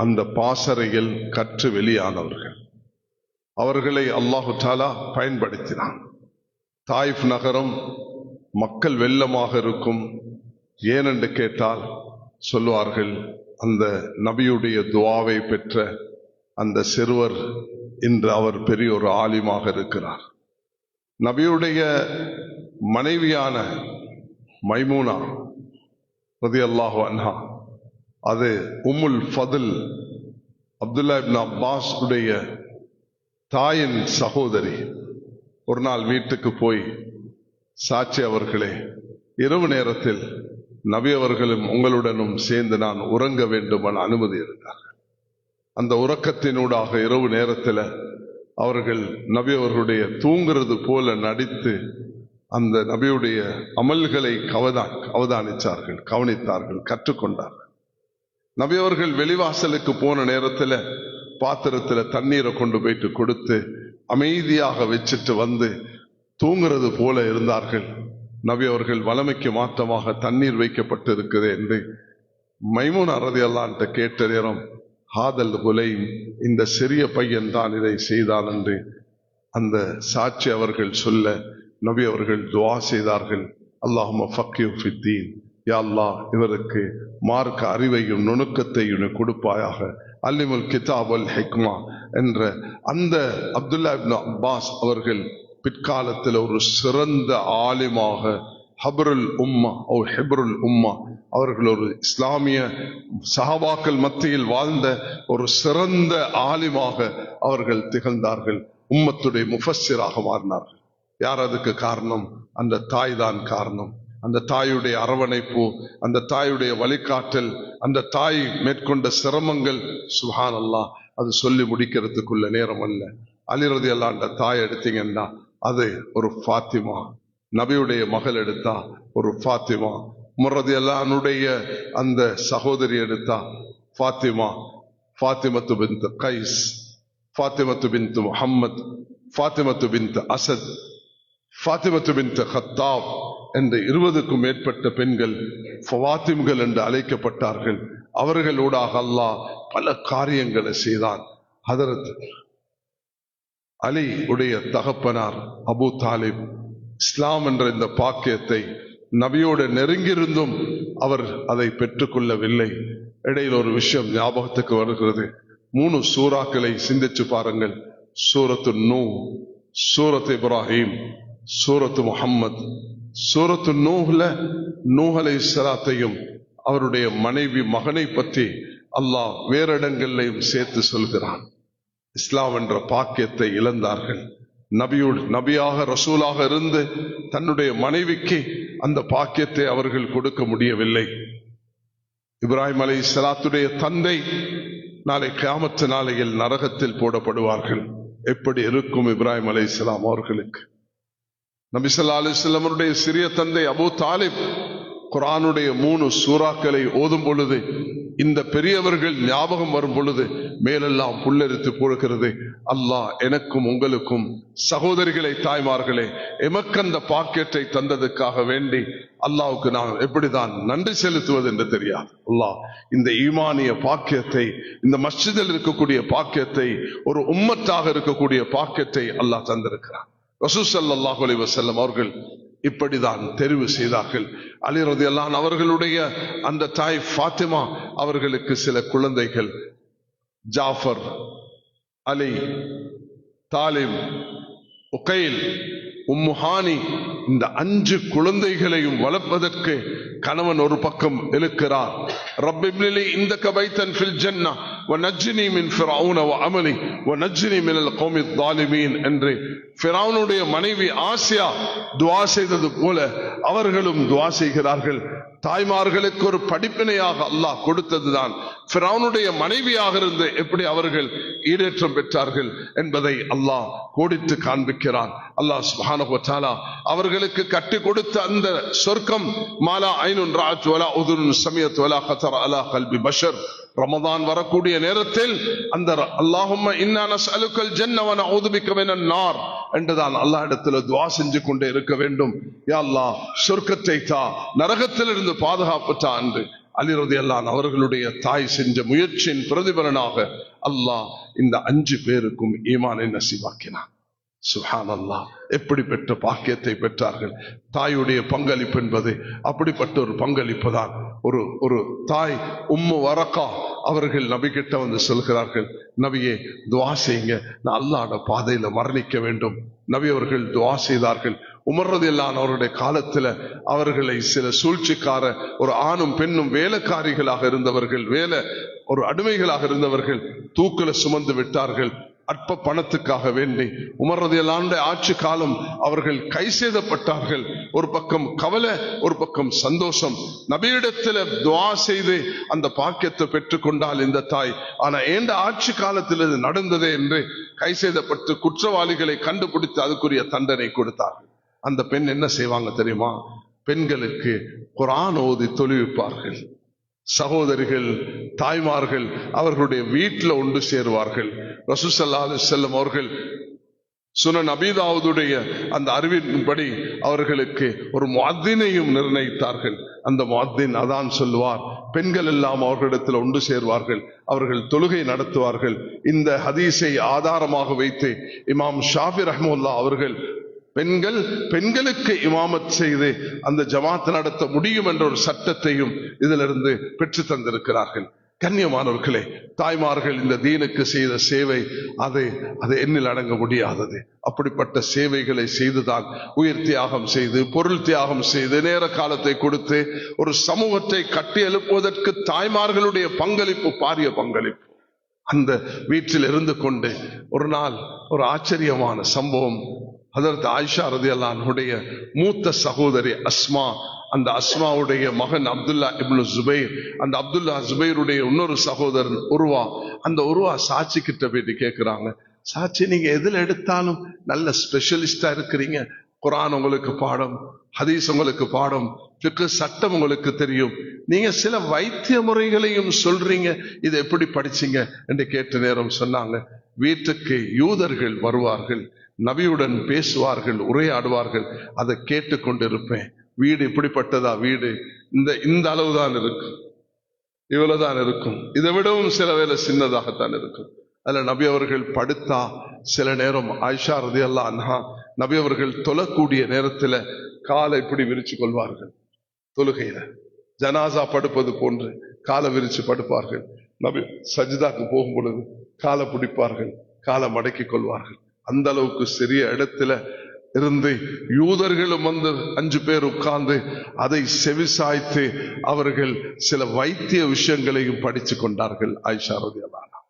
அந்த பாசறையில் கற்று வெளியானவர்கள். அவர்களை அல்லாஹு தஆலா பயன்படுத்தினான். தாயிஃப் நகரம் மக்கள் வெள்ளமாக இருக்கும். ஏனென்று கேட்டால் சொல்லுவார்கள், அந்த நபியுடைய துஆவை பெற்ற அந்த சிறுவர் இன்று அவர் பெரிய ஒரு ஆலிமாக இருக்கிறார். நபியுடைய மனைவியான மைமூனா ரலியல்லாஹு அன்ஹா, அது உம்முல் ஃபதுல், அப்துல்லா இப்னு அப்பாஸ் உடைய தாயின் சகோதரி. ஒரு நாள் வீட்டுக்கு போய், சாட்சி அவர்களே, இரவு நேரத்தில் நபி அவர்களும் உங்களுடனும் சேர்ந்து நான் உறங்க வேண்டும் என அனுமதி இருந்தார்கள். அந்த உறக்கத்தினூடாக இரவு நேரத்தில் அவர்கள் நபி அவர்களுடைய தூங்குறது போல நடித்து அந்த நபியுடைய அமல்களை அவதானித்தார்கள், கவனித்தார்கள், கற்றுக்கொண்டார்கள். நபி அவர்கள் வெளிவாசலுக்கு போன நேரத்தில் பாத்திரத்தில் தண்ணீரை கொண்டு போயிட்டு கொடுத்து அமைதியாக வச்சுட்டு வந்து தூங்குறது போல இருந்தார்கள். நபி அவர்கள் வலமைக்கு மாற்றமாக தண்ணீர் வைக்கப்பட்டு இருக்குது என்று மைமூனா ரலியல்லாஹு கேட்ட நேரம், ஹாதல் குலைம், இந்த சிறிய பையன் தான் இதை செய்தான் என்று அந்த சாட்சி அவர்கள் சொல்ல நபி அவர்கள் துஆ செய்தார்கள். அல்லாஹும்ம ஃபக்ஹிஹு ஃபித்தீன், யா அல்லாஹ் இவருக்கு மார்க்க அறிவையும் நுணுக்கத்தையும் கொடுப்பாயாக. அல்லிமுல் கிதாப் வல் ஹிக்மா என்ற அந்த அப்துல்லா இப்னு அப்பாஸ் அவர்கள் பிற்காலத்தில் ஒரு சிறந்த ஆலிமாக, ஹப்ருல் உம்மா ஓ ஹிப்ருல் உம்மா, அவர்கள் ஒரு இஸ்லாமிய சஹாபாக்கள் மத்தியில் வாழ்ந்த ஒரு சிறந்த ஆலிமாக அவர்கள் திகழ்ந்தார்கள். உம்மத்துடைய முஃபஸ்ஸிராக மாறினார்கள். யார் அதுக்கு காரணம்? அந்த தாய் தான் காரணம். அந்த தாயுடைய அரவணைப்பு, அந்த தாயுடைய வழிகாட்டல், அந்த தாய் மேற்கொண்ட சிரமங்கள், சுப்ஹானல்லாஹ், அது சொல்லி முடிக்கிறதுக்குள்ள நேரம் அல்ல. அலி ரலியல்லாஹு அன்ஹு தாய் எடுத்தீங்கன்னா அது ஒரு ஃபாத்திமா. நபியுடைய மகள் எடுத்தா ஒரு ஃபாத்திமா. உமர் ரலியல்லாஹு அன்ஹுடைய அந்த சகோதரி எடுத்தா ஃபாத்திமா, ஃபாத்திமத்து பின்த் கைஸ், ஃபாத்திமத்து பின்த் முஹம்மத், ஃபாத்திமத்து பின்த் அசத், ஃபாத்திமத்து பின்த் கத்தாப் என்று 20க்கும் மேற்பட்ட பெண்கள் ஃபவாத்திம்கள் என்று அழைக்கப்பட்டார்கள். அவர்களோடாக அல்லாஹ் பல காரியங்களை செய்தான். ஹதரத் அலி உடைய தகப்பனார் அபூ தாலிப் இஸ்லாம் என்ற இந்த பாக்கியத்தை நபியோடு நெருங்கியிருந்தும் அவர் அதை பெற்றுக்கொள்ளவில்லை. இடையில் ஒரு விஷயம் ஞாபகத்துக்கு வருகிறது. 3 சூறாக்களை சிந்திச்சு பாருங்கள். சூரத்து நூ, சூரத் இப்ராஹிம், சூரத்து முஹம்மத். சூரத்து நூஹ்ல நூஹ் அலைஹிஸ்ஸலாத்தையும் அவருடைய மனைவி மகனை பற்றி அல்லாஹ் வேறு இடங்களையும் சேர்த்து சொல்கிறான். இஸ்லாம் என்ற பாக்கியத்தை இழந்தார்கள். நபியாக ரசூலாக இருந்து தன்னுடைய மனைவிக்கு அந்த பாக்கியத்தை அவர்கள் கொடுக்க முடியவில்லை. இப்ராஹிம் அலைஹிஸ்ஸலாத்துடைய தந்தை நாளை கியாமத் நாளையில் நரகத்தில் போடப்படுவார்கள். எப்படி இருக்கும் இப்ராஹிம் அலைஹிஸ்ஸலாம் அவர்களுக்கு? நபி ஸல்லல்லாஹு அலைஹி வஸல்லம் அவருடைய சிறிய தந்தை அபூ தாலிப் குர்ஆனுடைய 3 சூறாக்களை ஓதும் பொழுது, இந்த பெரியவர்கள் ஞாபகம் வரும் பொழுது மேலெல்லாம் புல்லரித்து போடுகிறது. அல்லாஹ் எனக்கும் உங்களுக்கும் சகோதரிகளை, தாய்மார்களே, எமக்கு அந்த பாக்கியத்தை தந்ததுக்காக வேண்டி அல்லாஹ்வுக்கு நாம் எப்படிதான் நன்றி செலுத்துவது என்று தெரியாது. அல்லாஹ் இந்த ஈமானிய பாக்கியத்தை, இந்த மஸ்ஜிதில் இருக்கக்கூடிய பாக்கியத்தை, ஒரு உம்மத்தாக இருக்கக்கூடிய பாக்கியத்தை அல்லாஹ் தந்திருக்கிறார். ரசூல் ஸல்லல்லாஹு அலைஹி வஸல்லம் அவர்கள் இப்படிதான் தெரிவு செய்தார்கள். அலி ரலியல்லாஹு அன்ஹு அவர்களுடைய அந்த தாய் ஃபாத்திமா அவர்களுக்கு சில குழந்தைகள், ஜாஃபர், அலி, தாலிப், உகைல், உம்மு ஹானி, இந்த 5 குழந்தைகளையும் வளர்ப்பதற்கு கணவன் ஒரு பக்கம் இழுக்கிறார். رب ابن لي عندك بيتا في الجنة ونجني من فرعون وعملي ونجني من القوم الظالمين என்று ஃபிரௌனுடைய மனைவி ஆசியா துஆ செய்தது போல அவர்களும் துஆ செய்கிறார்கள். தாய்மார்களுக்கு ஒரு படிப்பினையாக அல்லாஹ் கொடுத்ததுதான் ஃபிரௌனுடைய மனைவியாக இருந்து எப்படி அவர்கள் ஈடேற்றம் பெற்றார்கள் என்பதை அல்லாஹ் கோடிட்டு காண்பிக்கிறான். அல்லாஹ் சுப்ஹானஹு வ தஆலா அவர்களுக்கு கட்டி கொடுத்த அந்த சொர்க்கம் மாலா ஐனுன் ராஅத் வலா உதுனுன் சமியத் வலா கதர் அலா கல்பி பஷர். ரமதான் வரக்கூடிய நேரத்தில் அந்த அல்லாஹும்ம இன்னா நஸ்அலுக்கல் ஜன்ன வ நஊது பிக மினன் நார் என்றுதான் அல்லாஹ் இடத்துல துஆ செஞ்சு கொண்டே இருக்க வேண்டும். யா அல்லாஹ் சொர்க்கத்தை தா, நரகத்திலிருந்து பாதுகாப்பு தா என்று அலி ரலியல்லாஹு அன்ஹு அவர்களுடைய தாய் செஞ்ச முயற்சியின் பிரதிபலனாக அல்லாஹ் இந்த 5 பேருக்கும் ஈமானை நசீபாக்கினான். சுப்ஹானல்லாஹ், எப்படி பெற்ற பாக்கியத்தை பெற்றார்கள். தாயுடைய பங்களிப்பு என்பது அப்படிப்பட்ட ஒரு பங்களிப்பு தான். ஒரு தாய் உம்மு வரக்கா அவர்கள் நபி கிட்ட வந்து சொல்கிறார்கள், நபியே துஆ செய்யுங்க, நான் அல்லாஹ்வுடைய பாதையில மரணிக்க வேண்டும். நபி அவர்கள் துஆ செய்தார்கள். உமர் ரலியல்லாஹு அன்ஹு அவருடைய காலத்துல அவர்களை சில சூழ்ச்சிக்கார ஒரு ஆணும் பெண்ணும் வேலைக்காரிகளாக இருந்தவர்கள், ஒரு அடிமைகளாக இருந்தவர்கள் தூக்குல சுமந்து விட்டார்கள். அற்ப பணத்துக்காக வேண்டி உமர் ரலியல்லாஹு அன்ஹு ஆட்சி காலம் அவர்கள் கை செய்தப்பட்டார்கள். ஒரு பக்கம் கவலை, ஒரு பக்கம் சந்தோஷம். நபியிடத்தில் துஆ செய்து அந்த பாக்கியத்தை பெற்றுக் கொண்டால் இந்த தாய், ஆனா ஏண்ட ஆட்சி காலத்தில் இது நடந்ததே என்று கை செய்தப்பட்டு குற்றவாளிகளை கண்டுபிடித்து அதுக்குரிய தண்டனை கொடுத்தார்கள். அந்த பெண் என்ன செய்வாங்க தெரியுமா? பெண்களுக்கு குர்ஆன் ஓதி தொழுவிப்பார்கள். சகோதரிகள், தாய்மார்கள் அவர்களுடைய வீட்டில் ஒன்று சேருவார்கள். ரசூல் ஸல்லல்லாஹு அலைஹி வஸல்லம் அவர்கள் சுனன் அபீ தாவூதுடைய அந்த அறிவின்படி அவர்களுக்கு ஒரு முஅத்தினையும் நிர்ணயித்தார்கள். அந்த முஅத்தின் அதான் சொல்லுவார். பெண்கள் எல்லாம் அவர்களிடத்தில் ஒன்று சேர்வார்கள், அவர்கள் தொழுகை நடத்துவார்கள். இந்த ஹதீஸை ஆதாரமாக வைத்து இமாம் ஷாஃபி ரஹ்மத்துல்லாஹி அவர்கள் பெண்களுக்கு இமாமத் செய்து அந்த ஜமாத் நடத்த முடியும் என்ற ஒரு சட்டத்தையும் இதிலிருந்து பெற்று தந்திருக்கிறார்கள். கண்ணியமானவர்களே, தாய்மார்கள் இந்த தீனுக்கு செய்த சேவை அது எண்ணில் அடங்க முடியாதது. அப்படிப்பட்ட சேவைகளை செய்துதான் உயிர் தியாகம் செய்து, பொருள் தியாகம் செய்து, நேர காலத்தை கொடுத்து ஒரு சமூகத்தை கட்டி எழுப்புவதற்கு தாய்மார்களுடைய பங்களிப்பு பாரிய பங்களிப்பு. அந்த வீட்டில் இருந்து கொண்டு ஒரு நாள் ஒரு ஆச்சரியமான சம்பவம். ஹதரத் ஆயிஷா ரலியல்லாஹு அன்ஹுடைய மூத்த சகோதரி அஸ்மா, அந்த அஸ்மாவுடைய மகன் அப்துல்லா இப்னு ஜுபைர், அந்த அப்துல்லா ஜுபைருடைய இன்னொரு சகோதரன் உருவா, அந்த உருவா சாட்சி கிட்ட போயிட்டு கேட்கிறாங்க, சாட்சி நீங்க எதுல எடுத்தாலும் நல்ல ஸ்பெஷலிஸ்டா இருக்கிறீங்க, குர்ஆன் உங்களுக்கு பாடம், ஹதீஸ் உங்களுக்கு பாடம், ஃபிக்ஹ் சட்டம் உங்களுக்கு தெரியும், நீங்க சில வைத்திய முறைகளையும் சொல்றீங்க, இதை எப்படி படிச்சீங்க என்று கேட்ட நேரம் சொன்னாங்க, வீட்டுக்கு யூதர்கள் வருவார்கள், நபியுடன் பேசுவார்கள், உரையாடுவார்கள், அதை கேட்டுக்கொண்டிருப்பேன். வீடு இப்படிப்பட்டதா? வீடு இந்த அளவுதான் இருக்கும், இவ்வளவுதான் இருக்கும், இதை விடவும் சில வேளை சின்னதாகத்தான் இருக்கும். அதுல நபி அவர்கள் படுத்தா சில நேரம் ஆயிஷா ரலியல்லாஹு அன்ஹா நபி அவர்கள் தொழக்கூடிய நேரத்துல காலை இப்படி விரிச்சு கொள்வார்கள். தொழுகையில ஜனாசா படுப்பது போன்று காலை விரிச்சு படுப்பார்கள். நபி சஜ்தாக்கு போகும் பொழுது காலை பிடிப்பார்கள், காலை மடக்கி கொள்வார்கள். அந்த அளவுக்கு சிறிய இடத்துல இருந்து யூதர்களும் வந்து 5 பேர் உட்கார்ந்து அதை செவிசாய்த்து அவர்கள் சில வைத்திய விஷயங்களையும் படிச்சு கொண்டார்கள். ஆயிஷா ரலியல்லாஹு அன்ஹா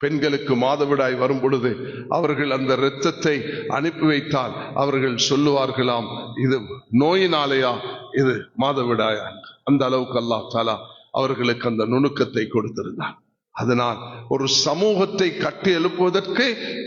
பெண்களுக்கு மாதவிடாய் வரும் பொழுது அவர்கள் அந்த இரத்தத்தை அனுப்பி வைத்தால் அவர்கள் சொல்லுவார்களாம், இது நோயினாலேயா, இது மாதவிடாயா? அந்த அளவுக்கு அல்லாஹ் தஆலா அவர்களுக்கு அந்த நுணுக்கத்தை கொடுத்திருந்தார். அதனால் ஒரு சமூகத்தை கட்டி எழுப்புவதற்கு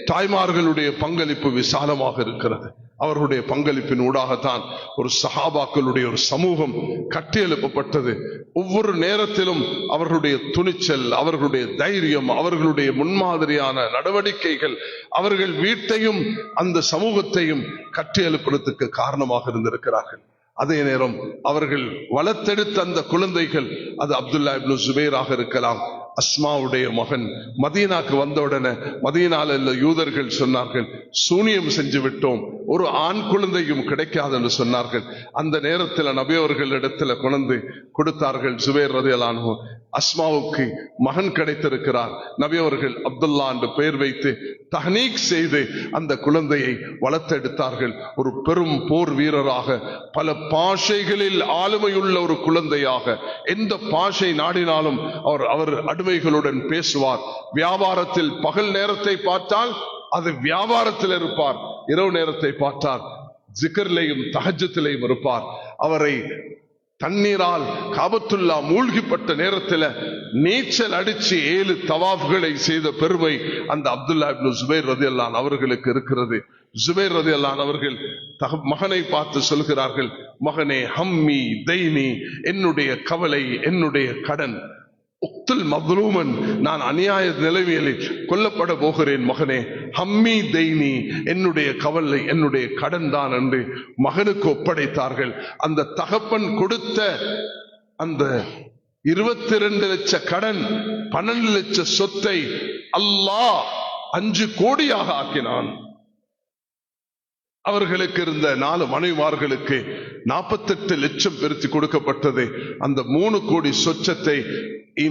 தாய்மார்களுடைய பங்களிப்பு விசாலமாக இருக்கிறது. அவர்களுடைய பங்களிப்பின் ஊடாகத்தான் ஒரு சஹாபாக்களுடைய ஒரு சமூகம் கட்டி எழுப்பப்பட்டது. ஒவ்வொரு நேரத்திலும் அவர்களுடைய துணிச்சல், அவர்களுடைய தைரியம், அவர்களுடைய முன்மாதிரியான நடவடிக்கைகள் அவர்கள் வீட்டையும் அந்த சமூகத்தையும் கட்டி எழுப்புறதுக்கு காரணமாக இருந்திருக்கிறார்கள். அதே நேரம் அவர்கள் வளர்த்தெடுத்த அந்த குழந்தைகள், அது அப்துல்லா இப்னு ஜுபைராக இருக்கலாம், அஸ்மாவுடைய மகன். மதீனாக்கு வந்தவுடனே மதீனால யூதர்கள் சொன்னார்கள், சூனியம் செஞ்சு விட்டோம், ஒரு ஆண் குழந்தையும் கிடைக்காது என்று சொன்னார்கள். அந்த நேரத்தில் நபி அவர்கள் இடத்துல கொண்டு கொடுத்தார்கள். ஜுபைர் ரலியல்லாஹு அன்ஹு அஸ்மாவுக்கு மகன் கிடைத்திருக்கிறார். நபி அவர்கள் அப்துல்லா என்று பெயர் வைத்து தஹ்னீக் செய்து அந்த குழந்தையை வளர்த்தெடுத்தார்கள். ஒரு பெரும் போர் வீரராக, பல பாஷைகளில் ஆளுமையுள்ள ஒரு குழந்தையாக, எந்த பாஷை நாடினாலும் அவர் அடிமைகளுடன் பேசுவார். வியாபாரத்தில் பகல் நேரத்தை பார்த்தால் அது வியாபாரத்தில் இருப்பார், இரவு நேரத்தை பார்த்தால் ஜிகர்லையும் தஹஜ்ஜுதிலையும் இருப்பார். அவரை தண்ணீரால் காபத்துல்லா மூழ்கிப்பட்ட நேரத்தில் நீச்சல் அடிச்சு 7 தவாஃப்களை செய்த பெருமை அந்த அப்துல்லா இப்னு ஜுபைர் ரலியல்லாஹு அன்ஹு அவர்களுக்கு இருக்கிறது. ஜுபைர் ரலியல்லாஹு அன்ஹு அவர்கள் மகனை பார்த்து சொல்கிறார்கள், மகனே, ஹம்மி தைனி, என்னுடைய கவலை, என்னுடைய கடன், உக்துல் மத்லூமன், நான் அநியாய நிலைமையில் கொல்லப்பட போகிறேன் மகனே, ஹம்மி தைனி, என்னுடைய கவலை, என்னுடைய கடன் தான் என்று மகனுக்கு ஒப்படைத்தார்கள். அந்த தகப்பன் கொடுத்த அந்த 22 லட்ச கடன், 12 லட்ச சொத்தை அல்லாஹ் 5 கோடியாக ஆக்கினான். அவர்களுக்கு இருந்த 4 மனைவிமார்களுக்கு 48 லட்சம் பிரித்து கொடுக்கப்பட்டது. அந்த 3 கோடி சொச்சத்தை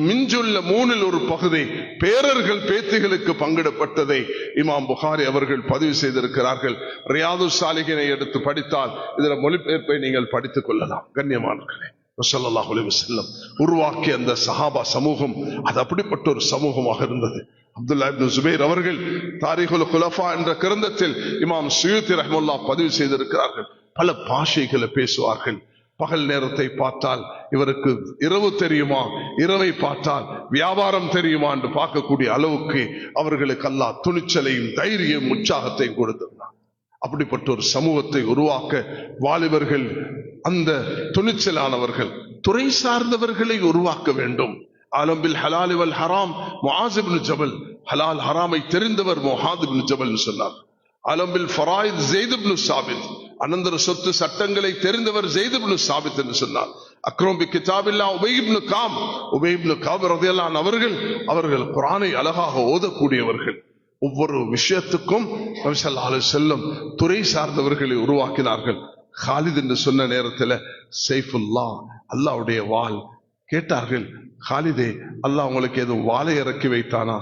மிஞ்சுள்ள 3இல் ஒரு பகுதி பேரர்கள் பேத்திகளுக்கு பங்கிடப்பட்டதை இமாம் புகாரி அவர்கள் பதிவு செய்திருக்கிறார்கள். ரியாது சாலிகினை எடுத்து படித்தால் இதுல மொழிபெயர்ப்பை நீங்கள் படித்துக் கொள்ளலாம். கண்ணியமானவர்களே, ஸல்லல்லாஹு அலைஹி வஸல்லம் உருவாக்கிய அந்த சஹாபா சமூகம் அது அப்படிப்பட்ட ஒரு சமூகமாக இருந்தது. அப்துல்லா இப்னு ஜுபைர் அவர்கள் தாரிகுல் குலஃபா என்ற கிரந்தத்தில் இமாம் சுயூத்தி ரஹ்மத்துல்லாஹ் பதிவு செய்திருக்கிறார்கள். பல பாஷைகளை பேசுவார்கள். பகல் நேரத்தை பார்த்தால் இவருக்கு இரவு தெரியுமா, இரவை பார்த்தால் வியாபாரம் தெரியுமா என்று பார்க்கக்கூடிய அளவுக்கு அவர்களுக்கு அல்லாஹ் துணிச்சலையும் தைரியம் உற்சாகத்தையும் கொடுத்திருந்தார். அப்படிப்பட்ட ஒரு சமூகத்தை உருவாக்க வாலிபர்கள், அந்த துணிச்சலானவர்கள், துறை சார்ந்தவர்களை உருவாக்க வேண்டும். ஆலம்பில் ஹலால் வல் ஹராம் முஆஸ் இப்னு ஜபல், ஹலால் ஹராமை தெரிந்தவர் முஆஸ் இப்னு ஜபல் சொன்னார். ஆலம்பில் ஃபராயித் ஸெய்த் இப்னு சாபித், அனந்தர சொத்து சட்டங்களை தெரிந்தவர் ஸெய்த் இப்னு சாபித் என்று சொன்னார். அக்ரம் பி கிதாபில்லாஹ் உபய் இப்னு காப் ரலியல்லாஹு அன்ஹு அவர்கள் குர்ஆனை அழகாக ஓதக்கூடியவர்கள். ஒவ்வொரு விஷயத்துக்கும் நபி ஸல்லல்லாஹு அலைஹி வஸல்லம் துறை சார்ந்தவர்களை உருவாக்கினார்கள். காலித் என்று சொன்ன நேரத்தில் சைஃபுல்லாஹ், அல்லாஹ்வுடைய வாள். கேட்டார்கள், காலிதே, அல்லாஹ் உங்களுக்கு எதுவும் வாளை இறக்கி வைத்தானா?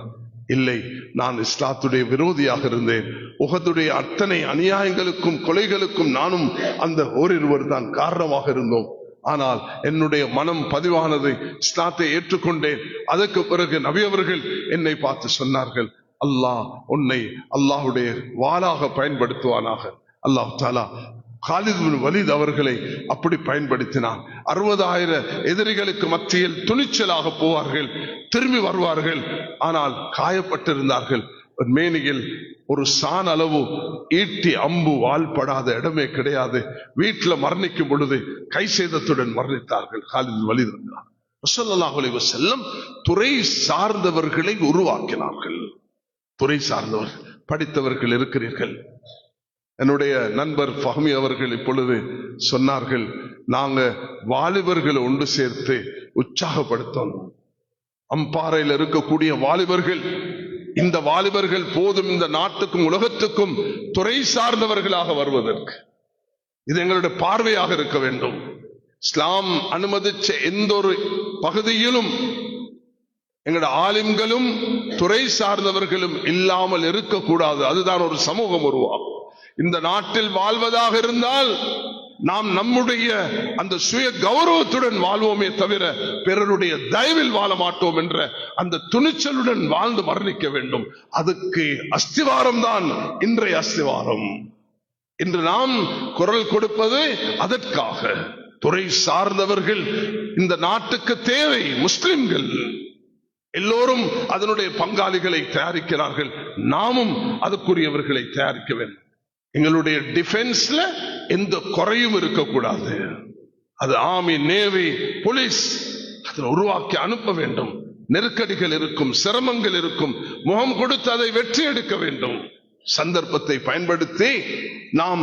இல்லை, நான் இஸ்லாத்துடைய விரோதியாக இருந்தேன். உஹதுடைய அத்தனை அநியாயங்களுக்கும் கொலைகளுக்கும் நானும் அந்த ஓரிருவர் தான் காரணமாக இருந்தோம். ஆனால் என்னுடைய மனம் பதிவானது, இஸ்லாத்தை ஏற்றுக்கொண்டேன். அதற்கு பிறகு நபி அவர்கள் என்னை பார்த்து சொன்னார்கள், அல்லாஹ் உன்னை அல்லாஹுடைய வாளாக பயன்படுத்துவானாக. அல்லாஹ் தஆலா காலித் பின் வலீத் அவர்களை அப்படி பயன்படுத்தினார். 60,000 எதிரிகளுக்கு மத்தியில் துணிச்சலாக போவார்கள், திரும்பி வருவார்கள். ஆனால் காயப்பட்டிருந்தார்கள். மேனியில் ஒரு சான் அளவு ஈட்டி அம்பு வால்படாத இடமே கிடையாது. வீட்டில் மரணிக்கும் பொழுது கை சேதத்துடன் மரணித்தார்கள் காலித் பின் வலீத். ஸல்லல்லாஹு அலைஹி வஸல்லம் துறை சார்ந்தவர்களை உருவாக்கினார்கள். துறை சார்ந்தவர்கள், படித்தவர்கள் இருக்கிறீர்கள். என்னுடைய நண்பர் ஃபஹ்மி அவர்கள் இப்பொழுது சொன்னார்கள், நாங்க வாலிபர்களை ஒன்று சேர்த்து உற்சாகப்படுத்தணும். அம்பாறையில் இருக்கக்கூடிய வாலிபர்கள், இந்த வாலிபர்கள் போதும் இந்த நாட்டுக்கும் உலகத்துக்கும் துறை சார்ந்தவர்களாக வருவதற்கு. இது எங்களுடைய பார்வையாக இருக்க வேண்டும். இஸ்லாம் அனுமதிச்ச எந்த ஒரு பகுதியிலும் எங்களுடைய ஆலிம்களும் துறை சார்ந்தவர்களும் இல்லாமல் இருக்கக்கூடாது. அதுதான் ஒரு சமூகம் உருவாகும். இந்த நாட்டில் வாழ்வதாக இருந்தால் நாம் நம்முடைய அந்த சுய கௌரவத்துடன் வாழ்வோமே தவிர பிறருடைய தயவில் வாழ மாட்டோம் என்ற அந்த துணிச்சலுடன் வாழ்ந்து மரணிக்க வேண்டும். அதுக்கு அஸ்திவாரம் தான் இன்றைய அஸ்திவாரம். இன்று நாம் குரல் கொடுப்பது அதற்காக. துறை சார்ந்தவர்கள் இந்த நாட்டுக்கு தேவை. முஸ்லிம்கள் எல்லோரும் அதனுடைய பங்காளிகளை தயாரிக்கிறார்கள். நாமும் அதுக்குரியவர்களை தயாரிக்க வேண்டும். எங்களுடைய டிஃபென்ஸ்ல எந்த குறையும் இருக்கக்கூடாது. அது ஆர்மி, நேவி, போலீஸ் அதை உருவாக்கி அனுப்ப வேண்டும். நெருக்கடிகள் இருக்கும், சிரமங்கள் இருக்கும், முகம் கொடுத்து அதை வெற்றி எடுக்க வேண்டும். சந்தர்ப்பத்தை பயன்படுத்தி நாம்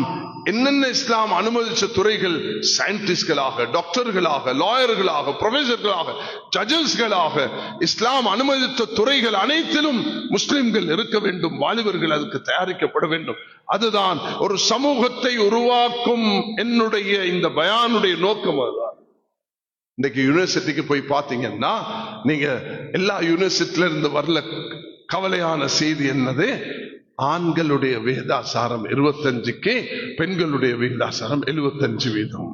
என்னென்ன இஸ்லாம் அனுமதிச்ச துறைகள், சயின்டிஸ்ட்களாக, டாக்டர்களாக, லாயர்களாக, ப்ரொஃபசர்களாக, ஜட்ஜஸ்களாக, இஸ்லாம் அனுமதித்த துறைகள் அனைத்திலும் முஸ்லிம்கள் இருக்க வேண்டும். வாலிபர்கள் அதுக்கு தயாரிக்கப்பட வேண்டும். அதுதான் ஒரு சமூகத்தை உருவாக்கும் என்னுடைய இந்த பயானுடைய நோக்கம். அதுதான் இன்னைக்கு யூனிவர்சிட்டிக்கு போய் பார்த்தீங்கன்னா நீங்க எல்லா யூனிவர்சிட்டில இருந்து வரல கவலையான செய்தி என்னது, ஆண்களுடைய விகிதாசாரம் 25க்கு பெண்களுடைய விகிதாசாரம் 75%.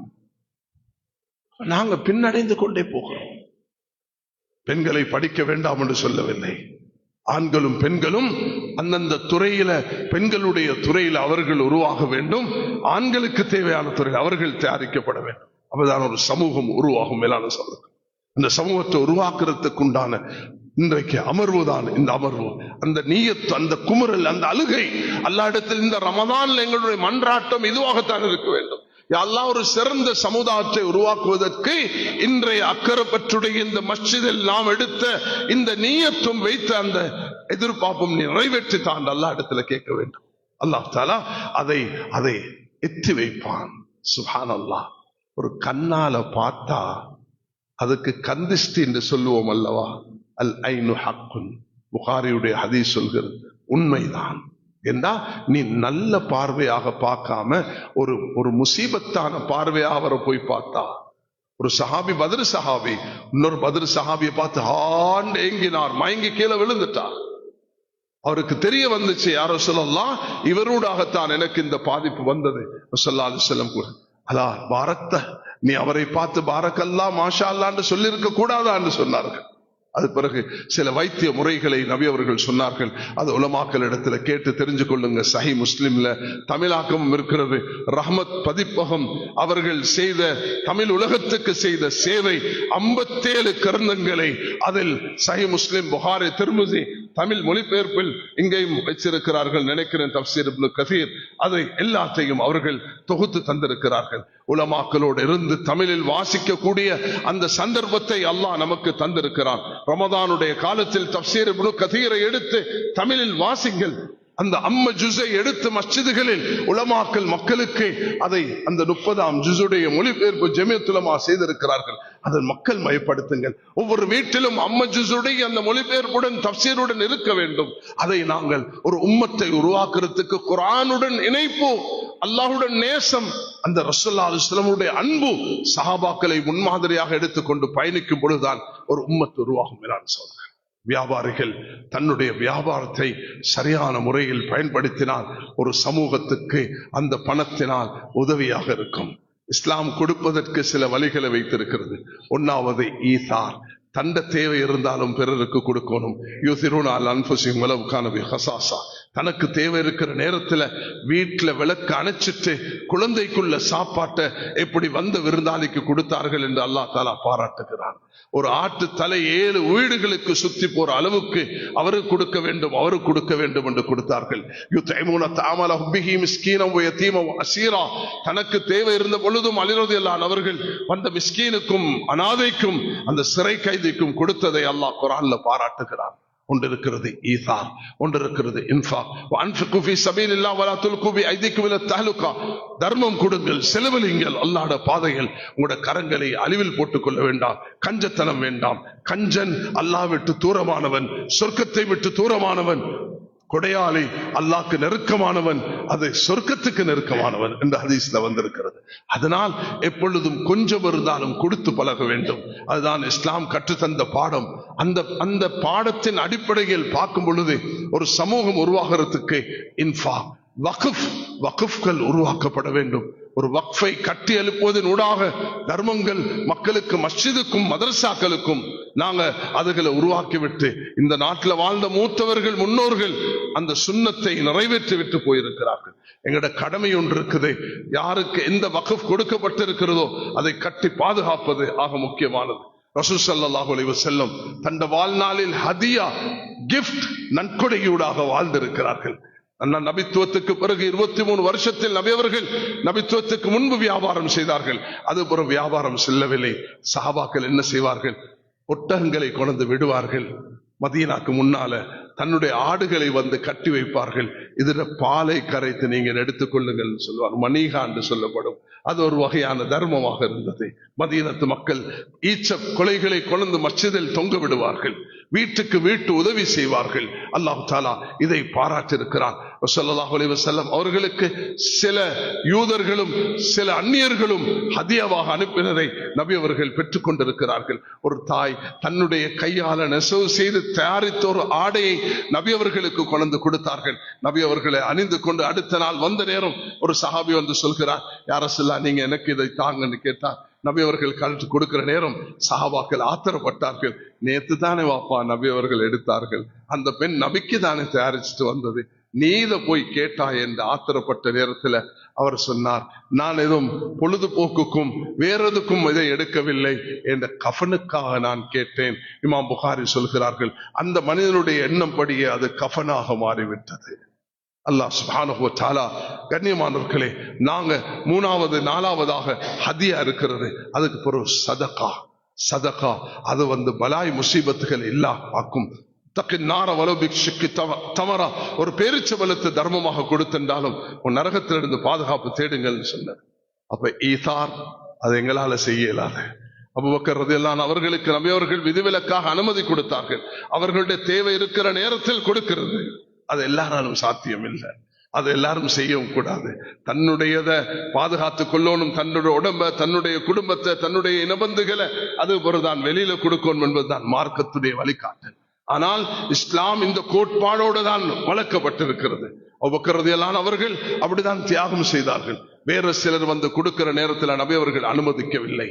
நாங்க பின்னடைந்து கொண்டே போகிறோம். பெண்களை படிக்க வேண்டாம் என்று சொல்லவில்லை. ஆண்களும் பெண்களும் அந்தந்த துறையில, பெண்களுடைய துறையில் அவர்கள் உருவாக வேண்டும், ஆண்களுக்கு தேவையான துறையில் அவர்கள் தயாரிக்கப்பட வேண்டும். அப்பதான் ஒரு சமூகம் உருவாகும். மேலான சமூகம், இந்த சமூகத்தை உருவாக்குறதுக்கு உண்டான இன்றைக்கு அமர்வுதான் இந்த அமர்வு. அந்த நீயத்து, அந்த குமுறல், அந்த அழுகை அல்லாஹ் இடத்தில் இந்த ரமதான்ல எங்களுடைய மன்றாட்டம் இதுவாகத்தான் இருக்க வேண்டும். அல்லாஹ் ஒரு சிறந்த சமுதாயத்தை உருவாக்குவதற்கு இன்றைய அக்கரைப்பற்றுடைய இந்த மஸ்ஜிதில் நாம் எடுத்த இந்த நீயத்தும் வைத்த அந்த எதிர்பார்ப்பும் நிறைவேற்றி தான் அல்லாஹ் இடத்துல கேட்க வேண்டும். அல்லாஹ் தஆலா அதை எத்தி வைப்பான். சுப்ஹானல்லாஹ். ஒரு கண்ணால பார்த்தா அதுக்கு கந்திஷ்டி என்று சொல்லுவோம் அல்லவா? அல் ஐனு ஹக்குன். புகாரியுடைய ஹதீஸ் சொல்கிறது, உண்மைதான். என்றா நீ நல்ல பார்வையாக பார்க்காம ஒரு முசீபத்தான பார்வையாக அவரை போய் பார்த்தா, ஒரு சஹாபி, பத்ர் சஹாபி, இன்னொரு பத்ர் சஹாபியை பார்த்து ஆண்டு ஏங்கினார், மயங்கி கீழே விழுந்துட்டார். அவருக்கு தெரிய வந்துச்சு, யார் ரசூலல்லாஹ், இவரோடாகத்தான் எனக்கு இந்த பாதிப்பு வந்தது. ஸல்லல்லாஹு அலைஹி வஸல்லம் கூட அலா பாரக்த, நீ அவரை பார்த்து பாரக்கல்லா மாஷா அல்லாஹ்னு சொல்லி இருக்க கூடாதான்னு சொன்னார்கள். அது பிறகு சில வைத்திய முறைகளை நபி அவர்கள் சொன்னார்கள். அது உலமாக்கள் இடத்துல கேட்டு தெரிஞ்சு கொள்ளுங்க. சஹி முஸ்லிம்ல தமிழாக்கமும் இருக்கிறது. ரஹ்மத் பதிப்பகம் அவர்கள் செய்த, தமிழ் உலகத்துக்கு செய்த சேவை, 57 கிரந்தங்களை அதில் சஹி முஸ்லிம், புகாரி, திர்மிஸி தமிழ் மொழிபெயர்ப்பில் இங்கேயும் வச்சிருக்கிறார்கள் நினைக்கிறேன். தஃப்சீர் இப்னு கஸீர், அதை எல்லாத்தையும் அவர்கள் தொகுத்து தந்திருக்கிறார்கள். உலமாக்களோடு இருந்து தமிழில் வாசிக்கக்கூடிய அந்த சந்தர்ப்பத்தை அல்லாஹ் நமக்கு தந்திருக்கிறான். ரமதானுடைய காலத்தில் தஃப்சீர் இப்னு கஸீரை எடுத்து தமிழில் வாசிங்கள். அந்த அம்ம ஜுஸை எடுத்து மஸ்ஜிதுகளில் உலமாக்கள் மக்களுக்கு அதை அந்த 30ஆம் ஜுஸுடைய மொழிபெயர்ப்பு ஜமியத்துல் உலமா செய்திருக்கிறார்கள். அதை மக்கள் மயப்படுத்துங்கள். ஒவ்வொரு வீட்டிலும் அம்ம ஜுஸுடைய அந்த மொழிபெயர்ப்புடன் தஃப்சீருடன் இருக்க வேண்டும். அதை நாங்கள் ஒரு உம்மத்தை உருவாக்குறதுக்கு குர்ஆனுடன் இணைப்பு, அல்லாஹ்வுடன் நேசம், அந்த ரசூலுல்லாஹி அலைஹி வஸல்லம் அன்பு, சஹாபாக்களை முன்மாதிரியாக எடுத்துக்கொண்டு பயணிக்கும் பொழுதுதான் ஒரு உம்மத்து உருவாகும். சொல்றேன், வியாபாரிகள் தன்னுடைய வியாபாரத்தை சரியான முறையில் பயன்படுத்தினால் ஒரு சமூகத்துக்கு அந்த பணத்தினால் உதவியாக இருக்கும். இஸ்லாம் கொடுப்பதற்கு சில வழிகளை வைத்திருக்கிறது. ஒன்னாவது ஈசார், தண்ட தேவை இருந்தாலும் பிறருக்கு கொடுக்கணும். யூசிரூன அலா அன்ஃபுஸிஹிம் வலவ் கான பிஹிம் ஹஸாஸா. தனக்கு தேவை இருக்கிற நேரத்துல வீட்டுல விளக்கு அணைச்சிட்டு குழந்தைக்குள்ள சாப்பாட்டை எப்படி வந்த விருந்தாளிக்கு கொடுத்தார்கள் என்று அல்லாஹ் தஆலா பாராட்டுகிறான். ஒரு ஆட்டு தலை 7 வீடுகளுக்கு சுத்தி போற அளவுக்கு அவருக்கு கொடுக்க வேண்டும், அவருக்கு கொடுக்க வேண்டும் என்று கொடுத்தார்கள். யுத்இமூன தஆமல ஹுப்பிஹி மிஸ்கீனன் வ யதீமன் வ அஸீரா. தனக்கு தேவை இருந்த பொழுதும் அலி ரலியல்லாஹு அன்ஹு அவர்கள் வந்த மிஸ்கீனுக்கும் அனாதைக்கும் அந்த சிறை கைதிக்கும் கொடுத்ததை அல்லாஹ் குர்ஆன்ல பாராட்டுகிறான். ஒன்று இருக்கிறது ஈசார், ஒன்று இருக்கிறது இன்ஃபாக். வஅன்ஃபிகு ஃபீ ஸபீலில்லாஹ் வலா துல்கு பிஐதிக்கும் இலா தஹலுகா. தர்மம் கொடுங்கள், செலவழிங்கள் அல்லாஹ்வுடைய பாதையில். உங்களுடைய கரங்களை அழிவில் போட்டுக் கொள்ள வேண்டாம், கஞ்சத்தனம் வேண்டாம். கஞ்சன் அல்லாஹ் விட்டு தூரமானவன், சொர்க்கத்தை விட்டு தூரமானவன். கொடையாளி அல்லாஹ்க்கு நெருக்கமானவன், அது சொர்க்கத்துக்கு நெருக்கமானவன் என்று ஹதீஸ்ல வந்திருக்கிறது. அதனால் எப்பொழுதும் கொஞ்சம் இருந்தாலும் கொடுத்து பழக வேண்டும். அதுதான் இஸ்லாம் கற்றுத்தந்த பாடம். அந்த பாடத்தின் அடிப்படையில் பார்க்கும் பொழுது ஒரு சமூகம் உருவாகிறதுக்கு இன்ஃபா, வக்ஃப்கள் உருவாக்கப்பட வேண்டும். ஒரு வக்ஃபை கட்டி எழுப்புவதன் ஊடாக தர்மங்கள் மக்களுக்கு, மஸ்ஜிதுக்கும் மதரசாக்களுக்கும் நாங்க அதுகளை உருவாக்கிவிட்டு, இந்த நாட்டில் வாழ்ந்த மூத்தவர்கள், முன்னோர்கள் அந்த சுன்னத்தை நிறைவேற்றி விட்டு போயிருக்கிறார்கள். எங்களோட கடமை ஒன்று இருக்குது. யாருக்கு எந்த வக்ஃப் கொடுக்கப்பட்டிருக்கிறதோ அதை கட்டி பாதுகாப்பது ஆக முக்கியமானது. ரசூல் ஸல்லல்லாஹு அலைஹி வஸல்லம் தந்த வாழ்நாளில் ஹதியா, கிஃப்ட், நன்கொடையூடாக வாழ்ந்திருக்கிறார்கள். நபித்துவத்துக்கு பிறகு 23 வருஷத்தில் நபி அவர்கள் நபித்துவத்துக்கு முன்பு வியாபாரம் செய்தார்கள். அதுபுறம் வியாபாரம் செல்லவில்லை. சஹாபாக்கள் என்ன செய்வார்கள்? ஒட்டகங்களை கொண்டு விடுவார்கள். மதீனாக்கு முன்னால தன்னுடைய ஆடுகளை வந்து கட்டி வைப்பார்கள். இதுல பாலை கரைத்து நீங்க எடுத்துக்கொள்ளுங்கள் சொல்வார். மணிகா என்று சொல்லப்படும். அது ஒரு வகையான தர்மமாக இருந்தது. மதீனத்து மக்கள் ஈச்ச கொலைகளை கொண்டு மஸ்ஜிதில் தொங்க விடுவார்கள். வீட்டுக்கு வீட்டு உதவி செய்வார்கள். அல்லாஹ் தஆலா இதை பாராட்டியிருக்கிறான். ஸல்லல்லாஹு அலைஹி வஸல்லம் அவர்களுக்கு சில யூதர்களும் சில அந்நியர்களும் ஹதியாவாக அனுப்பினதை நபி அவர்கள் பெற்றுக் கொண்டிருக்கிறார்கள். ஒரு தாய் தன்னுடைய கையால நெசவு செய்து தயாரித்த ஒரு ஆடையை நபி அவர்களுக்கு கொண்டு கொடுத்தார்கள். நபி அவர்களை அணிந்து கொண்டு அடுத்த நாள் வந்த நேரம் ஒரு சஹாபி வந்து சொல்கிறார், யா ரசூலல்லாஹ், நீங்க எனக்கு இதை தாங்கன்னு கேட்டார். நபி அவர்கள் கழட்டி கொடுக்கிற நேரம் சஹாபாக்கள் ஆத்திரப்பட்டார்கள். நேத்து தானே வாப்பா நபி அவர்கள் எடுத்தார்கள், அந்த பெண் நபிக்கு தானே தயாரிச்சுட்டு வந்தது, நீ இதை போய் கேட்டாய் என்று ஆத்திரப்பட்ட நேரத்தில் அவர் சொன்னார், நான் எதுவும் பொழுதுபோக்குக்கும் வேற எதுக்கும் இதை எடுக்கவில்லை, என்ற கஃபனுக்காக நான் கேட்டேன். இமாம் புகாரி சொல்கிறார்கள், அந்த மனிதனுடைய எண்ணம் படியே அது கஃபனாக மாறிவிட்டது. அல்லாஹ் சுப்ஹானஹு வ தஆலா, கண்ணியமானவர்களே, நாங்க மூணாவது நாலாவதாக ஹதியா இருக்கிறது. அதுக்கு பிறகு சதகா. சதகா அது பலாய் முசீபத்துகள் இல்லா ஆக்கும். ஒரு பேரிச்சபலத்தை தர்மமாக கொடுத்திருந்தாலும் உன் நரகத்திலிருந்து பாதுகாப்பு தேடுங்கள் சொன்னார். அப்ப ஈசார் அது எங்களால செய்ய இயலாது. அபூபக்கர் ரலியல்லாஹு அன்ஹு அவர்களுக்கு நபி அவர்கள் விதிவிலக்காக அனுமதி கொடுத்தார்கள். அவர்களுடைய தேவை இருக்கிற நேரத்தில் கொடுக்கிறது. அது எல்லாராலும் சாத்தியம் இல்லை, அது எல்லாரும் செய்யவும் கூடாது. தன்னுடையதை பாதுகாத்துக் கொள்ளணும், தன்னுடைய உடம்ப, தன்னுடைய குடும்பத்தை, தன்னுடைய இனபந்துகளை அது ஒருதான் வெளியில கொடுக்கணும் என்பதுதான் மார்க்கத்துடைய வழிகாட்டல். ஆனால் இஸ்லாம் இந்த கோட்பாடோடு தான் வளர்க்கப்பட்டிருக்கிறது. அபூபக்கர் ரலியல்லாஹு அன்ஹு அவர்கள் அப்படிதான் தியாகம் செய்தார்கள். வேற சிலர் கொடுக்கிற நேரத்தில் நபி அவர்கள் அனுமதிக்கவில்லை.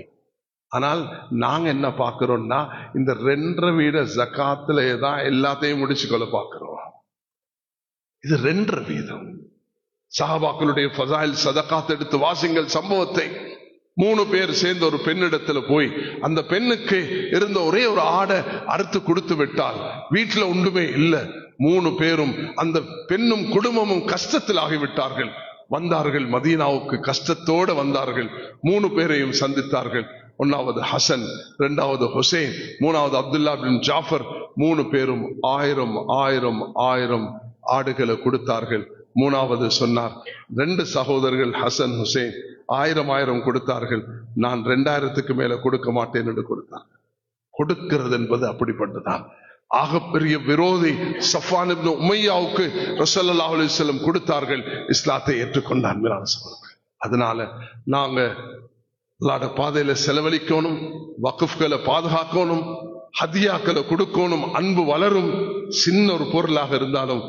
ஆனால் நாங்க என்ன பார்க்கிறோம்னா, இந்த 2.5 வீத ஜகாத்துல தான் எல்லாத்தையும் முடிச்சுக்கொள்ள பார்க்கிறோம். இது 2.5 வீதம். சஹாபாக்களுடைய ஃபஸாயில் சதகாத் எடுத்து வாசிங்கள் சம்பவத்தை. 3 பேர் சேர்ந்த ஒரு பெண்ணிடத்துல போய் அந்த பெண்ணுக்கு இருந்த ஒரே ஒரு ஆடை அறுத்து கொடுத்து விட்டால் வீட்டுல ஒன்றுமே இல்லை. 3 பேரும் அந்த பெண்ணும் குடும்பமும் கஷ்டத்தில் ஆகிவிட்டார்கள். வந்தார்கள் மதீனாவுக்கு, கஷ்டத்தோடு வந்தார்கள். 3 பேரையும் சந்தித்தார்கள். 1வது ஹசன், 2வது ஹுசைன், 3வது அப்துல்லா பின் ஜாஃபர். 3 பேரும் 1000 ஆடுகளை கொடுத்தார்கள். 3வது சொன்னார், 2 சகோதரர்கள் ஹசன் ஹுசைன் 1000 கொடுத்தார்கள். நான் 2000க்கு மேல கொடுக்க மாட்டேன் என்று கொடுத்தார்கள். கொடுக்கிறது என்பது அப்படிப்பட்டதான். ஆகப்பெரிய விரோதி சஃப்வான் இப்னு உமையாவுக்கு ரசூலுல்லாஹி அலைஹி வஸல்லம் கொடுத்தார்கள். இஸ்லாத்தை ஏற்றுக்கொண்டார். அதனால நாங்க அல்லாஹ்வுடைய பாதையில செலவழிக்கணும், வக்ஃப்களை பாதுகாக்கணும், ஹதியாக்களை கொடுக்கணும். அன்பு வளரும். சின்ன ஒரு பொருளாக இருந்தாலும்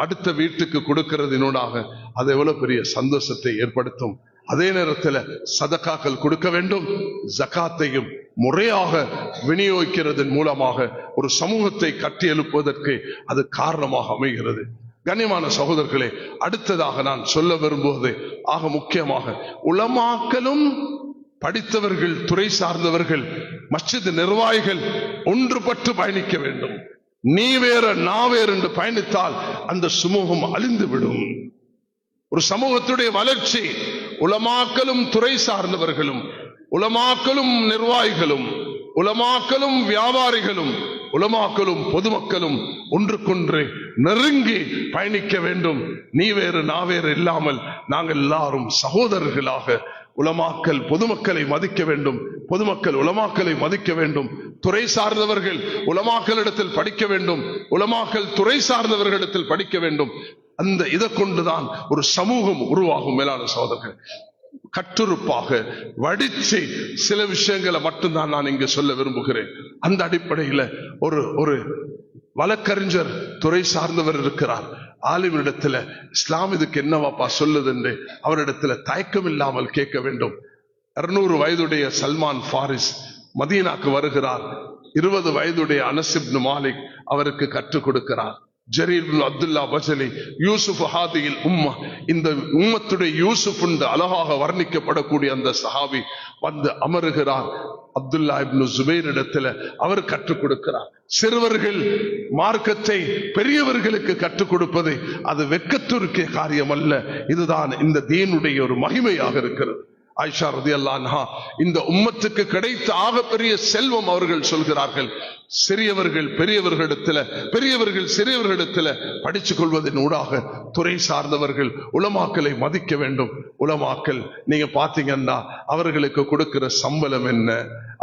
அடுத்த வீட்டுக்கு கொடுக்கிறதினூடாக அது எவ்வளவு பெரிய சந்தோஷத்தை ஏற்படுத்தும். அதே நேரத்தில் சதகாக்கள் கொடுக்க வேண்டும். ஜகாத்தையும் முறையாக விநியோகிக்கிறதன் மூலமாக ஒரு சமூகத்தை கட்டி எழுப்புவதற்கு அது காரணமாக அமைகிறது. கண்ணியமான சகோதரர்களே, அடுத்ததாக நான் சொல்ல விரும்புவது ஆக முக்கியமாக உலமாக்களும் படித்தவர்கள், துறை சார்ந்தவர்கள், மஸ்ஜித் நிர்வாகிகள் ஒன்றுபட்டு பயணிக்க வேண்டும். நீ வேற நான் வேறு என்று பயணித்தால் அந்த சமூகம் அழிந்துவிடும். ஒரு சமூகத்துடைய வளர்ச்சி உலமாக்களும் துறை சார்ந்தவர்களும், உலமாக்களும் நிர்வாகிகளும், உலமாக்களும் வியாபாரிகளும், உலமாக்களும் பொதுமக்களும் ஒன்றுக்கொன்று நெருங்கி பயணிக்க வேண்டும். நீ வேறு நான் வேறு இல்லாமல் நாங்கள் எல்லாரும் சகோதரர்களாக உலமாக்கல் பொதுமக்களை மதிக்க வேண்டும், பொதுமக்கள் உலமாக்களை மதிக்க வேண்டும். துறை சார்ந்தவர்கள் உலமாக்களிடத்தில் படிக்க வேண்டும், உலமாக்கல் துறை சார்ந்தவர்களிடத்தில் படிக்க வேண்டும். அந்த இதை கொண்டுதான் ஒரு சமூகம் உருவாகும். மேலான சகோதரர்கள், கட்டுறுப்பாக வடிச்சு சில விஷயங்களை மட்டும்தான் நான் இங்கு சொல்ல விரும்புகிறேன். அந்த அடிப்படையில் ஒரு வழக்கறிஞர் துறை சார்ந்தவர் இருக்கிறார். ஆலிமிடத்துல இஸ்லாம் இதுக்கு என்னவாப்பா சொல்லுது என்று அவரிடத்துல தயக்கம் இல்லாமல் கேட்க வேண்டும். 200 வயதுடைய சல்மான் ஃபாரிஸ் மதீனாக்கு வருகிறார். 20 வயதுடைய அனஸ் இப்னு மாலிக் அவருக்கு கற்றுக் கொடுக்கிறார். ஜரீர் இப்னு அப்துல்லா பஜலி, யூசுப் ஹாதியில் உம்மா, இந்த உம்மத்துடைய யூசுப் என்று அழகாக வர்ணிக்கப்படக்கூடிய அந்த சஹாபி வந்து அமருகிறார். அப்துல்லா இப்னு ஜுபைர் இடத்துல அவர் கற்றுக் கொடுக்கிறார். சிறுவர்கள் மார்க்கத்தை பெரியவர்களுக்கு கற்றுக் கொடுப்பது அது வெட்கத்திற்கே காரியம் அல்ல. இதுதான் இந்த தீனுடைய ஒரு மகிமையாக இருக்கிறது. ஆயிஷா ரலியல்லாஹு அன்ஹா, இந்த உம்மத்துக்கு கிடைத்த ஆகப்பெரிய செல்வம் அவர்கள் சொல்கிறார்கள், சிறியவர்கள் பெரியவர்களிடத்துல, பெரியவர்கள் சிறியவர்களிடத்துல படிச்சுக் கொள்வதன் ஊடாக துறை சார்ந்தவர்கள் உலமாக்களை மதிக்க வேண்டும். உலமாக்கள் நீங்க பாத்தீங்கன்னா அவர்களுக்கு கொடுக்கிற சம்பளம் என்ன,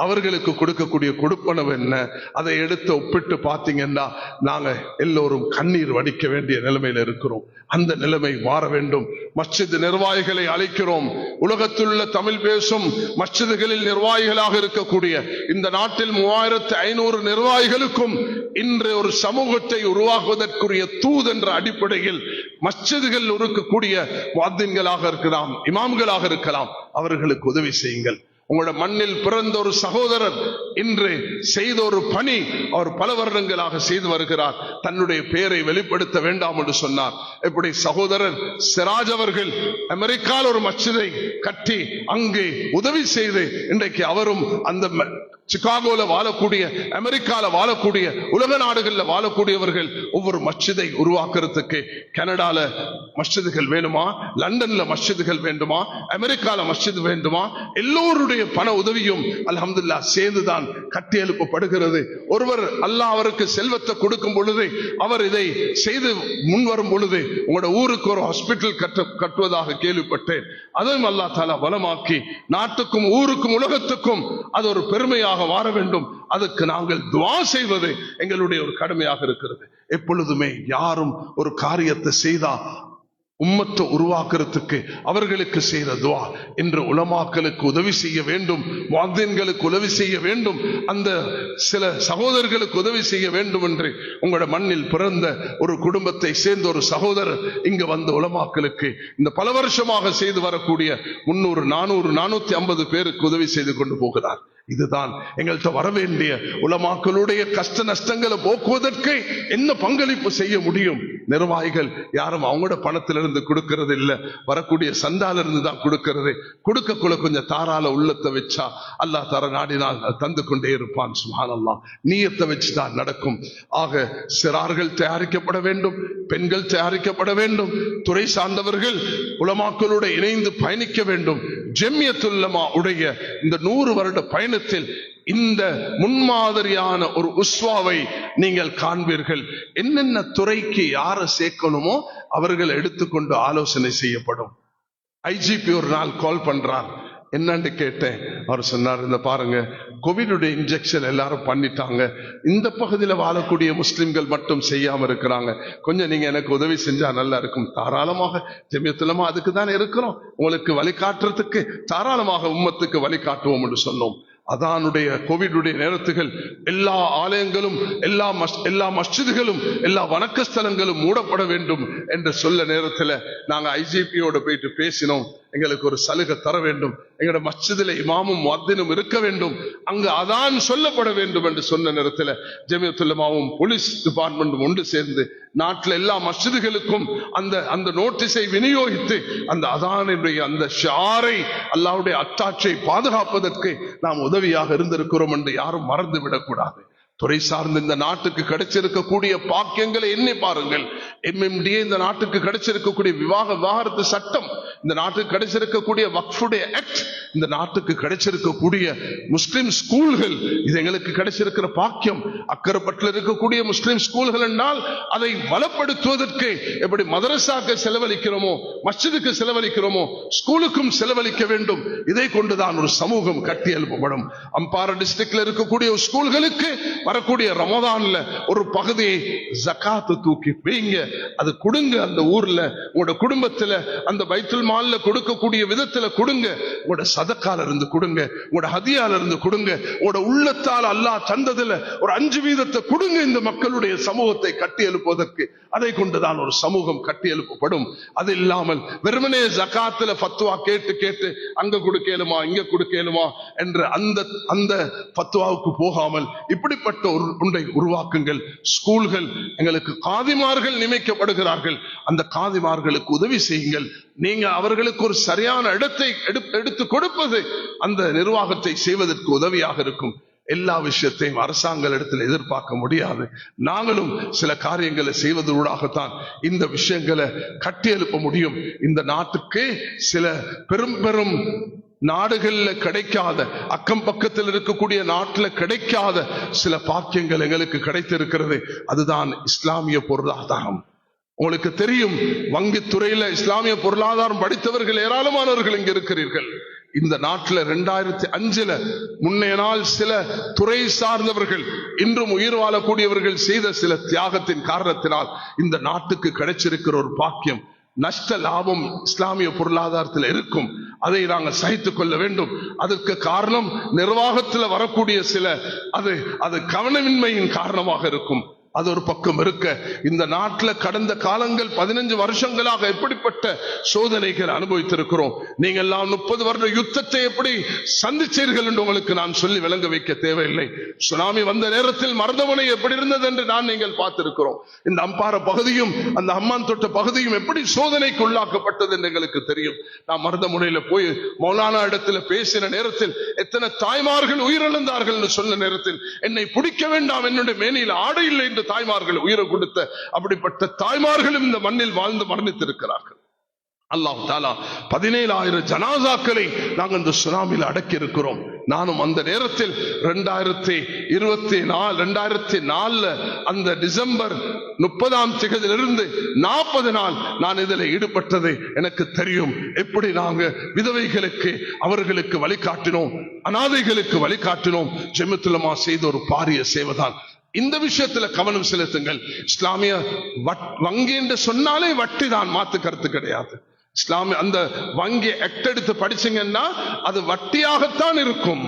அவர்களுக்கு கொடுக்கக்கூடிய கொடுப்பனவு என்ன, அதை எடுத்து ஒப்பிட்டு பார்த்தீங்கன்னா நாங்க எல்லோரும் கண்ணீர் வடிக்க வேண்டிய நிலைமையில் இருக்கிறோம். அந்த நிலைமை மாற வேண்டும். மஸ்ஜித் நிர்வாகிகளை அழைக்கிறோம். உலகத்தில் உள்ள தமிழ் பேசும் மஸ்ஜிதுகளில் நிர்வாகிகளாக இருக்கக்கூடிய இந்த நாட்டில் 3500 நிர்வாகிகளுக்கும் இன்று ஒரு சமூகத்தை உருவாக்குவதற்குரிய தூது என்ற அடிப்படையில் மஸ்ஜிதுகள் இருக்கக்கூடிய முஅத்தின்களாக இருக்கலாம், இமாம்களாக இருக்கலாம், அவர்களுக்கு உதவி செய்யுங்கள். உங்களோட மண்ணில் பிறந்த ஒரு சகோதரர் இன்று செய்த ஒரு பணி அவர் பல வருடங்களாக செய்து வருகிறார். தன்னுடைய பெயரை வெளிப்படுத்த வேண்டாம் என்று சொன்னார். இப்படி சகோதரர் சிராஜ் அவர்கள் அமெரிக்காவில் ஒரு மஸ்ஜிதை கட்டி அங்கே உதவி செய்து இன்றைக்கு அவரும் அந்த சிகாகோல வாழக்கூடிய, அமெரிக்கால வாழக்கூடிய, உலக நாடுகளில் வாழக்கூடியவர்கள் ஒவ்வொரு மஸ்ஜிதை உருவாக்குறதுக்கு கனடால மஸ்ஜிதுகள் வேண்டுமா, லண்டன்ல மஸ்ஜிதுகள் வேண்டுமா, அமெரிக்கால மஸ்ஜித் வேண்டுமா, எல்லோருடைய பண உதவியும் அல்ஹம்துலில்லாஹ் சேர்ந்துதான் கட்டி எழுப்பப்படுகிறது. ஒருவர் அல்லாஹ் அவருக்கு செல்வத்தை கொடுக்கும் பொழுது, அவர் இதை செய்து முன் வரும் பொழுது உங்களோட ஊருக்கு ஒரு ஹாஸ்பிட்டல் கட்டுவதாக கேள்விப்பட்டேன். அதையும் அல்லாஹ் தஆலா வளமாக்கி நாட்டுக்கும் ஊருக்கும் உலகத்துக்கும் அது ஒரு பெருமையாக வார வேண்டும். அதுக்கு நாங்கள் துஆ செய்வது எங்களுடைய ஒரு கடமையாக இருக்கிறது. எப்பொழுதுமே யாரும் ஒரு காரியத்தை செய்தா உம்மத்தை உருவாக்குறதுக்கு அவர்களுக்கு செய்த துஆ என்று உலமாக்களுக்கு உதவி செய்ய வேண்டும், முஅத்தின்களுக்கு உதவி செய்ய வேண்டும், அந்த சில சகோதரர்களுக்கு உதவி செய்ய வேண்டும் என்று உங்களோட மண்ணில் பிறந்த ஒரு குடும்பத்தை சேர்ந்த ஒரு சகோதரர் இங்கு வந்த உலமாக்களுக்கு இந்த பல வருஷமாக செய்து வரக்கூடிய 300, 400, 450 பேருக்கு உதவி செய்து கொண்டு போகிறார். இதுதான் எங்கள்கிட்ட வரவேண்டிய உலமாக்களுடைய கஷ்ட நஷ்டங்களை போக்குவதற்கு என்ன பங்களிப்பு செய்ய முடியும். நிர்வாகிகள் யாரும் அவங்களோட பணத்திலிருந்து கொடுக்கிறது இல்லை, வரக்கூடிய சந்தால இருந்து தான் கொடுக்கிறது. கொடுக்கக்குள்ள கொஞ்சம் தாராள உள்ளத்தை வச்சா அல்லாஹ் தர நாடினால் தந்து கொண்டே இருப்பான். சுப்ஹானல்லாஹ், நீயத்தை வச்சுதான் நடக்கும். ஆக சிறார்கள் தயாரிக்கப்பட வேண்டும், பெண்கள் தயாரிக்கப்பட வேண்டும், துறை சார்ந்தவர்கள் உலமாக்களோடு இணைந்து பயணிக்க வேண்டும். ஜம்மியத்துல் உலமா உடைய இந்த 100 வருட பயணத்தில் இந்த முன்மாதிரியான ஒரு உஸ்வாவை நீங்கள் காண்பீர்கள். என்னென்ன துறைக்கு யாரை சேர்க்கணுமோ அவர்கள் எடுத்துக்கொண்டு ஆலோசனை செய்யப்படும். ஐஜிபி ஒரு நாள் கால் பண்றார், என்னன்னு கேட்டேன். அவர் சொன்னார், இந்த பாருங்க, கோவிடுடைய இன்ஜெக்ஷன் எல்லாரும் பண்ணிட்டாங்க, இந்த பகுதியில் வாழக்கூடிய முஸ்லிம்கள் மட்டும் செய்யாம இருக்கிறாங்க, கொஞ்சம் நீங்க எனக்கு உதவி செஞ்சா நல்லா இருக்கும். தாராளமாக ஜம்மியத்துல் உலமா அதுக்கு தான் இருக்கிறோம், உங்களுக்கு வழிகாட்டுறதுக்கு தாராளமாக உம்மத்துக்கு வழிகாட்டுவோம் என்று சொன்னோம். அதானுடைய கோவிடுடைய நேரத்துகள் எல்லா ஆலயங்களும், எல்லா மஸ்ஜிதுகளும், எல்லா வணக்க ஸ்தலங்களும் மூடப்பட வேண்டும் என்று சொல்ல நேரத்தில் நாங்க ஐஜிபியோட போயிட்டு பேசினோம். எங்களுக்கு ஒரு சலுகை தர வேண்டும், எங்களோட மஸ்ஜிதில் இமாமும் முஅத்தினும் இருக்க வேண்டும், அங்கு அதான் சொல்லப்பட வேண்டும் என்று சொன்ன நேரத்தில் ஜம்மியத்துல் உலமாவும் போலீஸ் டிபார்ட்மெண்ட்டும் ஒன்று சேர்ந்து நாட்டில் எல்லா மஸ்ஜிதுகளுக்கும் அந்த நோட்டீஸை விநியோகித்து அந்த அதானுடைய அந்த ஷிஆரை, அல்லாஹ்வுடைய அத்தாட்சியை பாதுகாப்பதற்கு நாம் உதவியாக இருந்திருக்கிறோம் என்று யாரும் மறந்து விடக்கூடாது. துறை சார்ந்து இந்த நாட்டுக்கு கிடைச்சிருக்கக்கூடிய பாக்கியங்களை எண்ணி பாருங்கள். MMDA இந்த நாட்டுக்கு கிடைச்சிருக்கக்கூடிய விவாகரத்து சட்டம், இந்த நாட்டுக்கு கிடைச்சிருக்கக்கூடிய வக்ஃபுடைய ஆக்ட், இந்த நாட்டுக்கு கிடைச்சிருக்கக்கூடிய முஸ்லிம் ஸ்கூல்கள், இது எங்களுக்கு கிடைச்சிருக்கிற பாக்கியம். அக்கரைப்பட்டில் இருக்கக்கூடிய முஸ்லிம் ஸ்கூல்கள் என்றால் அதை வளப்படுத்துவதற்கு எப்படி மதரசாக்கு செலவழிக்கிறோமோ, மஸ்ஜிதுக்கு செலவழிக்கிறோமோ, ஸ்கூலுக்கும் செலவழிக்க வேண்டும். இதை கொண்டுதான் ஒரு சமூகம் கட்டி எழுப்பப்படும். அம்பாறை டிஸ்ட்ரிக்ட்ல இருக்கக்கூடிய ஸ்கூல்களுக்கு வரக்கூடிய ரமதான்ல ஒரு பகுதியை ஜகாத்து தூக்கி வைங்க, அது கொடுங்க. அந்த ஊர்ல உங்களோட குடும்பத்துல அந்த பைத்துல் மால்ல கொடுக்கக்கூடிய விதத்துல கொடுங்க. உங்களோட சதக்கால இருந்து கொடுங்க, உங்களோட ஹதியால இருந்து கொடுங்க, உங்களோட உள்ளத்தால் அல்லாஹ் தந்ததுல ஒரு 5% கொடுங்க. இந்த மக்களுடைய சமூகத்தை கட்டி எழுப்புவதற்கு அதை கொண்டுதான் ஒரு சமூகம் கட்டி எழுப்பப்படும். அது இல்லாமல் வெறுமனே ஜகாத்துல ஃபத்வா கேட்டு அங்க கொடுக்கலுமா இங்க கொடுக்கலுமா என்ற அந்த ஃபத்வாவுக்கு போகாமல் இப்படிப்பட்ட ஒன்றை உருவாக்குங்கள். ஸ்கூல்கள், எங்களுக்கு காதிமார்கள் நியமிக்கப்படுகிறார்கள், அந்த காதிமார்களுக்கு உதவி செய்யுங்கள். நீங்க அவர்களுக்கு ஒரு சரியான இடத்தை எடுத்து கொடுப்பது அந்த நிர்வாகத்தை செய்வதற்கு உதவியாக இருக்கும். எல்லா விஷயத்தையும் அரசாங்கத்திடத்தில் எதிர்பார்க்க முடியாது. நாங்களும் சில காரியங்களை செய்வதூடாகத்தான் இந்த விஷயங்களை கட்டி எழுப்ப முடியும். இந்த நாட்டுக்கு சில பெரும் நாடுகள்ல கிடைக்காத, அக்கம் பக்கத்தில் இருக்கக்கூடிய நாட்டில் கிடைக்காத சில பாக்கியங்கள் எங்களுக்கு கிடைத்திருக்கிறது. அதுதான் இஸ்லாமிய பொருளாதாரம். உங்களுக்கு தெரியும், வங்கித்துறையில இஸ்லாமிய பொருளாதாரம் படித்தவர்கள் ஏராளமானவர்கள் இங்க இருக்கிறீர்கள். இந்த நாட்டில் 2005 முன்னைய நாள் சில துறை சார்ந்தவர்கள் இன்றும் உயிர் வாழக்கூடியவர்கள் செய்த சில தியாகத்தின் காரணத்தினால் இந்த நாட்டுக்கு கிடைச்சிருக்கிற ஒரு பாக்கியம். நஷ்ட லாபம் இஸ்லாமிய பொருளாதாரத்தில் இருக்கும், அதை நாங்கள் சகித்துக் கொள்ள வேண்டும். அதற்கு காரணம் நிர்வாகத்தில் வரக்கூடிய சில அது கவனமின்மையின் காரணமாக இருக்கும். அது ஒரு பக்கம் இருக்க, இந்த நாட்டில் கடந்த காலங்கள் 15 வருஷங்களாக எப்படிப்பட்ட சோதனைகள் அனுபவித்திருக்கிறோம். நீங்க எல்லாம் 30 வருட யுத்தத்தை எப்படி சந்திச்சீர்கள் என்று உங்களுக்கு நான் சொல்லி விளங்க வைக்க தேவையில்லை. சுனாமி வந்த நேரத்தில் மருதமனை எப்படி இருந்தது என்று நீங்கள் பார்த்திருக்கிறோம். இந்த அம்பார பகுதியும் அந்த அம்மான் தொட்ட பகுதியும் எப்படி சோதனைக்கு உள்ளாக்கப்பட்டது என்று எங்களுக்கு தெரியும். நான் மருதமுனையில போய் மௌலானா இடத்துல பேசின நேரத்தில் எத்தனை தாய்மார்கள் உயிரிழந்தார்கள் என்று சொன்ன நேரத்தில் என்னை பிடிக்க வேண்டாம், என்னுடைய மேனியில் ஆடை இல்லை என்று தாய்மார்கள் உயிரை கொடுத்த அப்படிப்பட்ட தாய்மார்களும் இந்த மண்ணில் வாழ்ந்து மரணித்திருக்கிறார்கள். அல்லாஹ் தஆலா 17,000 ஜனாசாக்களை நாங்கள் இந்த சுனாமியில் அடக்கி இருக்கிறோம். நானும் அந்த நேரத்தில் 2004 அந்த டிசம்பர் 30 40 நாள் நான் இதில் ஈடுபட்டது எனக்கு தெரியும். எப்படி நாங்க விதவைகளுக்கு அவர்களுக்கு வழிகாட்டினோம், அனாதைகளுக்கு வழிகாட்டினோம். ஜெமியத்துல் உலமா செய்த ஒரு பாரிய சேவைதான். இந்த விஷயத்துல கவனம் செலுத்துங்கள். இஸ்லாமிய வங்கி என்று சொன்னாலே வட்டி தான், மாத்து கருத்து கிடையாது. இஸ்லாமிய அந்த வங்கி ஆக்ட் எடுத்து படிச்சீங்கன்னா அது வட்டியாகத்தான் இருக்கும்.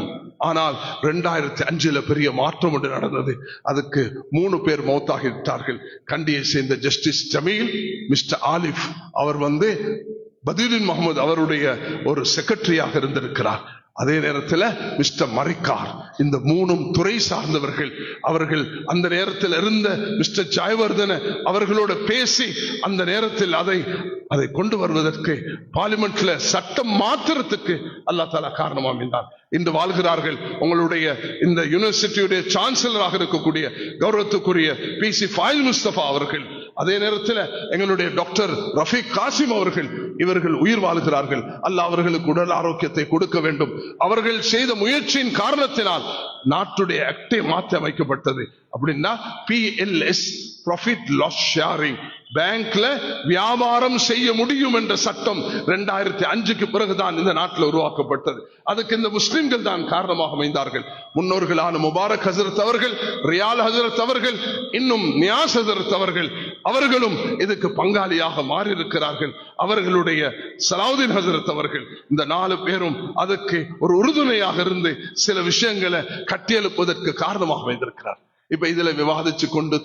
ஆனால் 2005 பெரிய மாற்றம் ஒன்று நடந்தது. அதுக்கு 3 பேர் மௌத்தாகிவிட்டார்கள். கண்டியை சேர்ந்த ஜஸ்டிஸ் ஜமீல், மிஸ்டர் ஆலிஃப், அவர் பதீருதீன் முகமது அவருடைய ஒரு செக்ரட்டரியாக இருந்திருக்கிறார். அதே நேரத்தில் மிஸ்டர் மரிக்கார், இந்த 3 துறை சார்ந்தவர்கள். அவர்கள் அந்த நேரத்தில் இருந்த மிஸ்டர் ஜாயவர்தன அவர்களோட பேசி அந்த நேரத்தில் அதை கொண்டு வருவதற்கு பார்லிமெண்ட்ல சட்டம் மாத்திரத்துக்கு அல்லாஹ் தஆலா காரணமாக இருந்தார். இன்று வாழ்கிறார்கள். உங்களுடைய இந்த யூனிவர்சிட்டியுடைய சான்சலராக இருக்கக்கூடிய கௌரவத்துக்குரிய PC ஃபாயில் முஸ்தபா அவர்கள், அதே நேரத்தில் எங்களுடைய டாக்டர் ரஃபீக் காசிம் அவர்கள், இவர்கள் உயிர் வாழ்கிறார்கள். அல்லாஹ் அவர்களுக்கு உடல் ஆரோக்கியத்தை கொடுக்க வேண்டும். அவர்கள் செய்த முயற்சியின் காரணத்தினால் நாட்டுடைய ஆக்டை மாற்றி அமைக்கப்பட்டது. அப்படின்னா PLS, ப்ராஃபிட் லாஸ் ஷேரிங், பேங்க்ல வியாபாரம் செய்ய முடியும் என்ற சட்டம் 2005 பிறகுதான் இந்த நாட்டில் உருவாக்கப்பட்டது. அதுக்கு இந்த முஸ்லிம்கள் தான் காரணமாக அமைந்தார்கள். முன்னோர்களான முபாரக் ஹசரத் அவர்கள், ரியால் ஹசரத் அவர்கள், இன்னும் நியாஸ் ஹசரத் அவர்கள், அவர்களும் இதுக்கு பங்காளியாக மாறி இருக்கிறார்கள். அவர்களுடைய சலாவுதீன் ஹசரத் அவர்கள், இந்த 4 பேரும் அதுக்கு ஒரு உறுதுணையாக இருந்து சில விஷயங்களை கட்டியெழுப்பதற்கு காரணமாக அமைந்திருக்கிறார். இப்ப இதுல விவாதிச்சு கொண்டு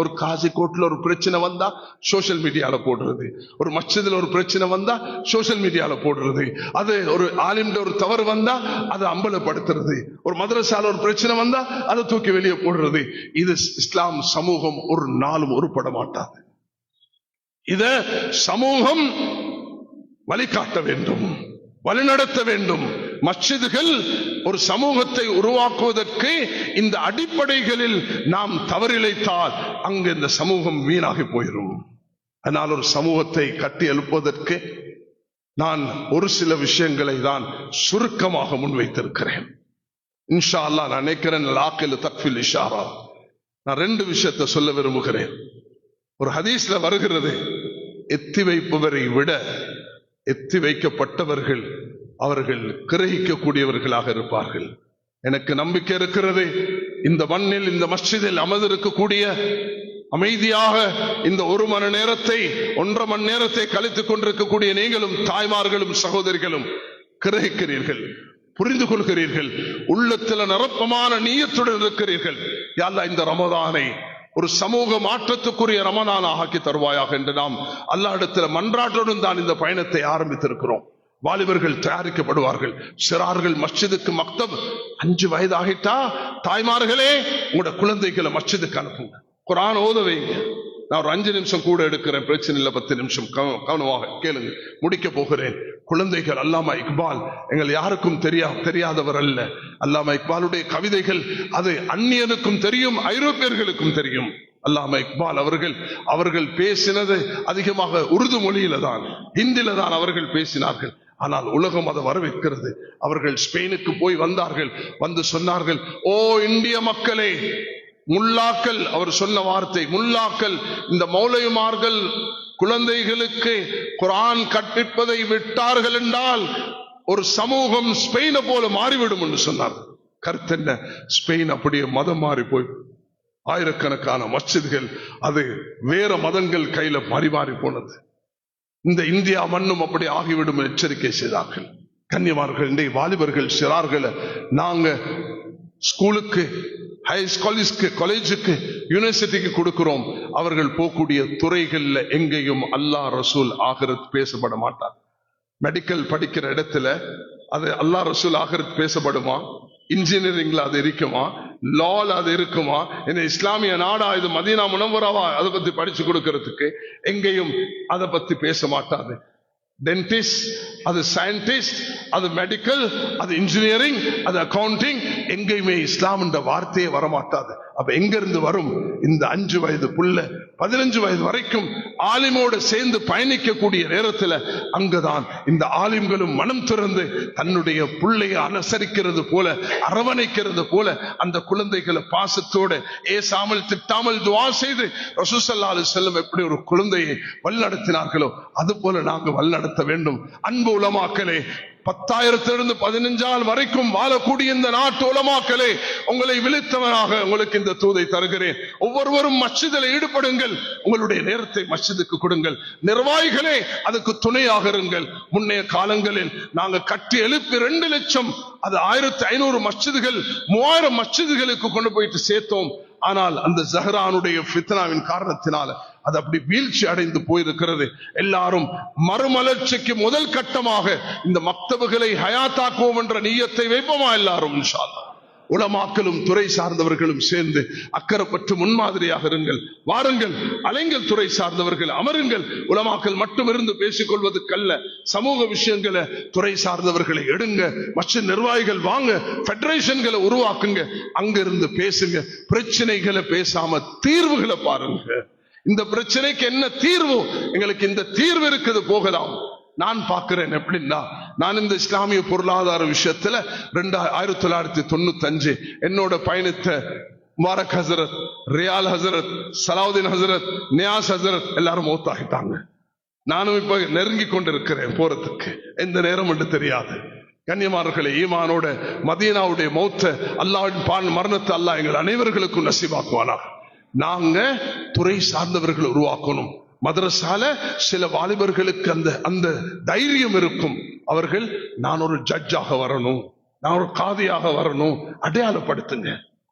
ஒரு காசி கோர்ட்ல ஒரு பிரச்சனை வந்தா சோசியல் மீடியால போடுறது, ஒரு மஸ்ஜிதுல ஒரு பிரச்சனை வந்தா சோசியல் மீடியால போடுறது, அது ஒரு ஆலிம்ல ஒரு தவறு வந்தா அதை அம்பலப்படுத்துறது, ஒரு மதரசால ஒரு பிரச்சனை வந்தா அதை தூக்கி வெளியே போடுறது. இது இஸ்லாம் சமூகம் ஒரு நாளும் உருப்பட மாட்டாது. இத சமூகம் வழிகாட்ட வேண்டும், வழிநடத்த வேண்டும். மஸ்ஜிதுகள் ஒரு சமூகத்தை உருவாக்குவதற்கு இந்த அடிப்படைகளில் நாம் தவறிழைத்தால் அங்கு இந்த சமூகம் வீணாகி போயிடும். அதனால் ஒரு சமூகத்தை கட்டி எழுப்புவதற்கு நான் ஒரு சில விஷயங்களை தான் சுருக்கமாக முன்வைத்திருக்கிறேன். இன்ஷா அல்லாஹ் நான் நினைக்கிறேன் லாக்கில் தக்ஃபில் இஷாரா. நான் 2 விஷயத்தை சொல்ல விரும்புகிறேன். ஒரு ஹதீஸ்ல வருகிறது, எத்தி வைப்பவரை விட எத்தி வைக்கப்பட்டவர்கள் அவர்கள் கிரகிக்கக்கூடியவர்களாக இருப்பார்கள். எனக்கு நம்பிக்கை இருக்கிறது, இந்த மண்ணில் இந்த மஸ்ஜிதில் அமர்ந்திருக்கக்கூடிய அமைதியாக இந்த 1 மணி நேரத்தை 1.5 மணி நேரத்தை கழித்துக் கொண்டிருக்கக்கூடிய நீங்களும் தாய்மார்களும் சகோதரிகளும் கிரகிக்கிறீர்கள், புரிந்து கொள்கிறீர்கள், உள்ளத்தில் நிரப்பமான நீயத்துடன் இருக்கிறீர்கள். யா அல்லாஹ் இந்த ரமதானை ஒரு சமூக மாற்றத்துக்குரிய ரமதானாக ஆக்கி தருவாயாக என்று நாம் அல்லாஹ்விடத்தில் மன்றாட்டுடன் தான் இந்த பயணத்தை ஆரம்பித்திருக்கிறோம். வாலிபர்கள் தயாரிக்கப்படுவார்கள், சிறார்கள் மஸ்ஜிதுக்கு, மக்தப் 5 வயது ஆகிட்டா தாய்மார்களே உங்களோட குழந்தைகளை மஸ்ஜிதுக்கு அனுப்புங்க, குர்ஆன் ஓத வைங்க. நான் ஒரு 5 நிமிஷம் கூட எடுக்கிறேன், பிரச்சனை இல்லை, 10 நிமிஷம் கவனமாக கேளுங்க, முடிக்க போகிறேன். குழந்தைகள், அல்லாமா இக்பால் எங்கள் யாருக்கும் தெரியாதவர் அல்ல. அல்லாமா இக்பாலுடைய கவிதைகள் அது அந்நியனுக்கும் தெரியும், ஐரோப்பியர்களுக்கும் தெரியும். அல்லாமா இக்பால் அவர்கள் பேசினது அதிகமாக உருது மொழியில தான், ஹிந்தில தான் அவர்கள் பேசினார்கள். ஆனால் உலகம் அதை வரவேற்கிறது. அவர்கள் ஸ்பெயினுக்கு போய் வந்தார்கள், வந்து சொன்னார்கள், ஓ இந்திய மக்களே, முல்லாக்கள், அவர் சொன்ன வார்த்தை முல்லாக்கள், இந்த மௌலைமார்கள் குழந்தைகளுக்கு குர்ஆன் கற்பிப்பதை விட்டார்கள் என்றால் ஒரு சமூகம் ஸ்பெயினை போல மாறிவிடும் என்று சொன்னார். கருத்து என்ன? ஸ்பெயின் அப்படியே மதம் மாறி போய் ஆயிரக்கணக்கான மஸ்ஜிதுகள் அது வேற மதங்கள் கையில மாறி போனது. இந்த இந்தியா மண்ணும் அப்படி ஆகிவிடும் எச்சரிக்கை செய்தார்கள். கன்னியமார்கள், இன்றைய வாலிபர்கள் சிறார்களை நாங்க ஸ்கூலுக்கு, காலேஜுக்கு, யூனிவர்சிட்டிக்கு கொடுக்கிறோம். அவர்கள் போகக்கூடிய துறைகள்ல எங்கேயும் அல்லாஹ் ரசூல் ஆகிரத் பேசப்பட மாட்டார். மெடிக்கல் படிக்கிற இடத்துல அது அல்லாஹ் ரசூல் ஆகிரத் பேசப்படுமா? இன்ஜினியரிங்ல அது இருக்குமா? லால அது இருக்குமா? இந்த இஸ்லாமிய நாடா இது, மதீனா முனவ்வராவா அதை பத்தி படிச்சு கொடுக்கறதுக்கு? எங்கேயும் அதை பத்தி பேச மாட்டாது. டென்டிஸ்ட், அது சயின்டிஸ்ட், அது மெடிக்கல், அது இன்ஜினியரிங், அது அக்கவுண்டிங், எங்கேயுமே இஸ்லாம் என்ற வார்த்தையே வரமாட்டாது. அப்ப எங்க இருந்து வரும்? இந்த 5 வயது புள்ள 15 வயது வரைக்கும் ஆலிமோடு சேர்ந்து பயணிக்கக்கூடிய நேரத்தில் அங்குதான் இந்த ஆலிம்களும் மனம் திறந்து தன்னுடைய புள்ளையை அனுசரிக்கிறது போல, அரவணைக்கிறது போல அந்த குழந்தைகளை பாசத்தோடு ஏசாமல் திட்டாமல் துவா செய்து ரசூல் ஸல்லல்லாஹு அலைஹி வஸல்லம் எப்படி ஒரு குழந்தையை வழிநடத்தினார்களோ அது போல நாங்கள் வழிநடத்த வேண்டும். அன்பு உலமாக்களே, 10,000 15,000 வரைக்கும் வாழக்கூடிய இந்த நாட்டு உலமாக்களே, உங்களை விழித்தவனாக உங்களுக்கு இந்த தூதை தருகிறேன். ஒவ்வொருவரும் மஸ்ஜிதில் ஈடுபடுங்கள். உங்களுடைய நேரத்தை மஸ்ஜிதுக்கு கொடுங்கள். நிர்வாகிகளே, அதுக்கு துணையாக இருங்கள். முன்னைய காலங்களில் நாங்கள் கட்டி எழுப்பி 2 லட்சம், அது 1500 மஸ்ஜிதுகள், 3000 மஸ்ஜிதுகளுக்கு கொண்டு போயிட்டு சேர்த்தோம். ஆனால் அந்த ஜஹரானுடைய ஃபித்னாவின் காரணத்தினால அது அப்படி வீழ்ச்சி அடைந்து போயிருக்கிறது. எல்லாரும் மறுமலர்ச்சிக்கு முதல் கட்டமாக இந்த மக்தபுகளை ஹயாத்தாக்குவோம் என்ற நியத்தை வைப்போமா? எல்லாரும் இன்ஷா அல்லாஹ். உலமாக்களும் துறை சார்ந்தவர்களும் சேர்ந்து அக்கறைப்பட்டு முன்மாதிரியாக இருங்கள். வாருங்கள், அலைங்கள், துறை சார்ந்தவர்கள் அமருங்கள். உலமாக்கள் மட்டும் இருந்து பேசிக் கொள்வதற்கல்ல, சமூக விஷயங்களை துறை சார்ந்தவர்களை எடுங்க. மற்ற நிர்வாகிகள் வாங்க, பெடரேஷன்களை உருவாக்குங்க, அங்கிருந்து பேசுங்க. பிரச்சனைகளை பேசாம தீர்வுகளை பாருங்க. இந்த பிரச்சனைக்கு என்ன தீர்வு? எங்களுக்கு இந்த தீர்வு இருக்குது, போகலாம். நான் பார்க்கிறேன் எப்படின்னா, நான் இந்த இஸ்லாமிய பொருளாதார விஷயத்துல 1995 என்னோட பயணித்த முபாரக் ஹசரத், ரியால் ஹசரத், சலாவுதீன் ஹசரத், நியாஸ் ஹசரத் எல்லாரும் மௌத்தாகிட்டாங்க. நானும் இப்ப நெருங்கி கொண்டிருக்கிறேன் போறதுக்கு, எந்த நேரம் என்று தெரியாது. கண்ணியமானவர்களே, ஈமானோட மதீனாவுடைய மௌத்த அல்லாஹ்வின் மரணத்தை அல்லாஹ் எங்கள் அனைவர்களுக்கும் நசீபாக்குவானா. நாங்க துறை சார்ந்தவர்களை உருவாக்கணும். மதரசால சில வாலிபர்களுக்கு அந்த தைரியம் இருக்கும். அவர்கள் நான் ஒரு ஜட்ஜாக வரணும், நான் ஒரு காதியாக வரணும், அடையாளப்படுத்துங்க.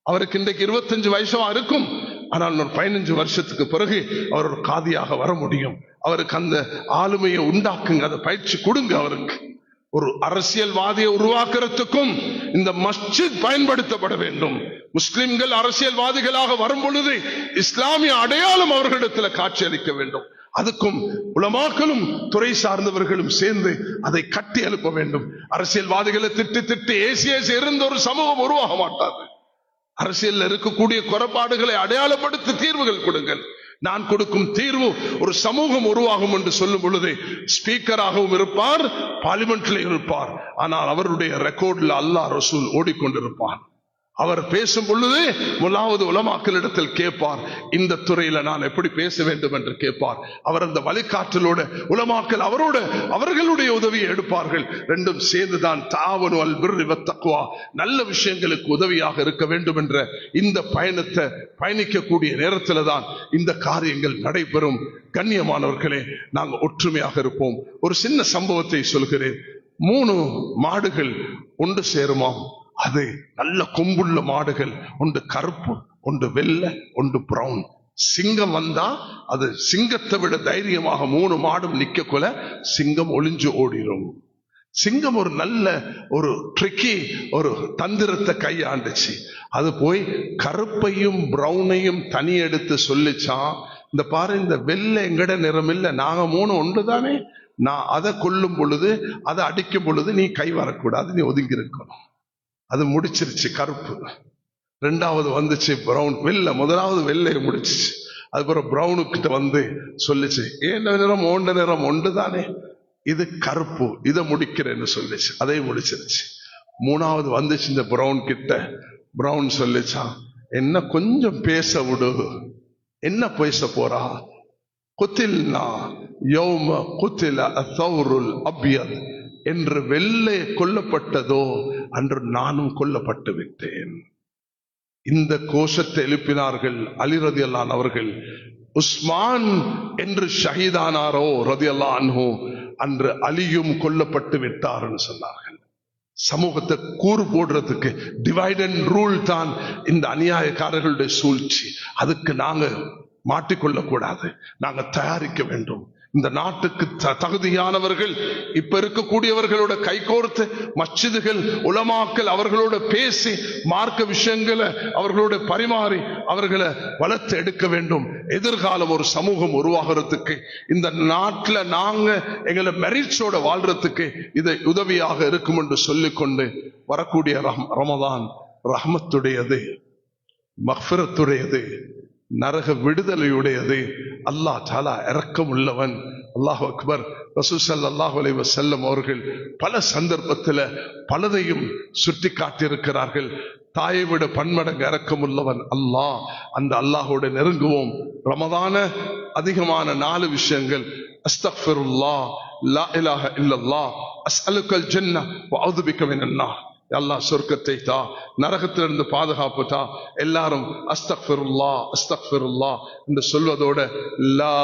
அவருக்கு இன்றைக்கு 25 வயசா இருக்கும், ஆனால் ஒரு 15 வருஷத்துக்கு பிறகு அவர் ஒரு காதியாக வர முடியும். அவருக்கு அந்த ஆளுமையை உண்டாக்குங்க, அதை பயிற்சி கொடுங்க. அவருக்கு ஒரு அரசியல்வாதியை உருவாக்குறதுக்கும் இந்த மஸ்ஜித் பயன்படுத்தப்பட வேண்டும். முஸ்லிம்கள் அரசியல்வாதிகளாக வரும் பொழுது இஸ்லாமிய அடையாளம் அவர்களிடத்தில் காட்சி அளிக்க வேண்டும். அதுக்கும் உலமாக்களும் துறை சார்ந்தவர்களும் சேர்ந்து அதை கட்டி எழுப்ப வேண்டும். அரசியல்வாதிகளை திட்டி ஏசி இருந்த ஒரு சமூகம் உருவாக மாட்டாது. அரசியல் இருக்கக்கூடிய குறைபாடுகளை அடையாளப்படுத்தி தீர்வுகள் கொடுங்கள். நான் கொடுக்கும் தீர்வு ஒரு சமூகம் உருவாகும் என்று சொல்லும் பொழுது ஸ்பீக்கராகவும் இருப்பார், பார்லிமெண்ட்ல இருப்பார், ஆனால் அவருடைய ரெக்கார்ட்ல அல்லாஹ் ரசூல் ஓடிக்கொண்டிருப்பார். அவர் பேசும் பொழுது முதலாவது உலமாக்களிடத்தில் கேட்பார், இந்த துறையில நான் எப்படி பேச வேண்டும் என்று கேட்பார். அவர் அந்த வழிகாட்டலோட உலமாக்கள் அவர்களுடைய உதவியை எடுப்பார்கள். ரெண்டும் சேர்ந்துதான் தாவனு அல் பிர்ரி வத் தக்வா, நல்ல விஷயங்களுக்கு உதவியாக இருக்க வேண்டும் என்ற இந்த பயணத்தை பயணிக்கக்கூடிய நேரத்தில் தான் இந்த காரியங்கள் நடைபெறும். கண்ணியமானவர்களே, நாங்கள் ஒற்றுமையாக இருப்போம். ஒரு சின்ன சம்பவத்தை சொல்கிறேன். 3 மாடுகள் ஒன்று சேருமாம். அது நல்ல கொம்புள்ள மாடுகள், ஒன்று கருப்பு, ஒன்று வெள்ளை, ஒன்று பிரவுன். சிங்கம் வந்தா அது சிங்கத்தை விட தைரியமாக 3 மாடும் நிக்க கொல சிங்கம் ஒளிஞ்சு ஓடிடும். சிங்கம் ஒரு நல்ல ஒரு ட்ரிக்கி ஒரு தந்திரத்தை கையாண்டுச்சு. அது போய் கருப்பையும் பிரவுனையும் தனி எடுத்து சொல்லிச்சான், இந்த பாரு, இந்த வெள்ளை எங்கட நிறம் இல்லை, நாங்க 3 ஒன்று தானே, நான் அதை கொல்லும் பொழுது, அதை அடிக்கும் பொழுது நீ கை வரக்கூடாது, நீ ஒதுங்கி இருக்கணும். அது முடிச்சிருச்சு கருப்பு. 2வது வந்துச்சு பிரவுன். வெள்ளை முதலாவது வெள்ளையை முடிச்சிச்சு. அதுக்கப்புறம் பிரவுனுக்கிட்ட வந்து சொல்லிச்சு, ஏன் நிறம் ஓண்ட நிறம் ஒன்று தானே, இது கருப்பு, இதை முடிக்கிறேன்னு சொல்லிச்சு. அதையும் முடிச்சிருச்சு. 3வது வந்துச்சு இந்த பிரவுன் கிட்ட. பிரவுன் சொல்லிச்சான், என்ன கொஞ்சம் பேச விடு. என்ன பேச போறா? குத்தில்னா யௌம குத்தில அத்தௌருல் அப்யத் என்று வெள்ளை கொல்லப்பட்டதோ அன்று நானும் கொல்லப்பட்டு விட்டேன். இந்த கோஷத்தை எழுப்பினார்கள் அலி ரலியல்லாஹு அன்ஹு அவர்கள். உஸ்மான் என்று ஷஹீதானாரோ ரலியல்லாஹு அன்ஹு, அன்று அலியும் கொல்லப்பட்டு விட்டார் என்று சொன்னார்கள். சமூகத்தை கூறு போடுறதுக்கு டிவைட் அண்ட் ரூல் தான் இந்த அநியாயக்காரர்களுடைய சூழ்ச்சி. அதுக்கு நாங்க மாட்டிக்கொள்ள கூடாது, நாங்க தயாரிக்க வேண்டும். இந்த நாட்டுக்கு தகுதியானவர்கள் இப்ப இருக்கக்கூடியவர்களோட கைகோர்த்து மஸ்ஜிதுகள் உலமாக்கள் அவர்களோட பேசி மார்க்க விஷயங்களை அவர்களோட பரிமாறி அவர்களை வளர்த்து எடுக்க வேண்டும். எதிர்காலம் ஒரு சமூகம் உருவாகிறதுக்கு இந்த நாட்டில் நாங்க எங்களை மெரிட்ஸோட வாழ்றதுக்கு இது உதவியாக இருக்கும் என்று சொல்லிக்கொண்டு வரக்கூடிய ரமதான் ரஹ்மத்துடையது, மக்ஃபிரத்துடையது, நரக விடுதலையுடையது. அல்லாஹ் தஆலா இரக்கம் உள்ளவன். அல்லாஹ் அக்பர். ரசூல் ஸல்லல்லாஹு அலைஹி வஸல்லம் அவர்கள் பல சந்தர்ப்பத்தில் பலதையும் சுட்டி காட்டியிருக்கிறார்கள். தாயை விட பன்மடங்கு இரக்கம் உள்ளவன் அல்லாஹ். அந்த அல்லாஹோட நெருங்குவோம். ரமதான அதிகமான 4 விஷயங்கள். அஸ்தக்ஃபிருல்லாஹ், லா இலாஹ இல்லல்லாஹ், அஸ்அலுக்கல் ஜன்னah வ அஊது பிக மினன் நார். அல்லாஹ் சொர்க்கத்தை தா, நரகத்திலிருந்து பாதுகாப்பு தா. எல்லாரும் அஸ்தக்ஃபிருல்லாஹ் அஸ்தக்ஃபிருல்லாஹ் என்று சொல்வதோட லா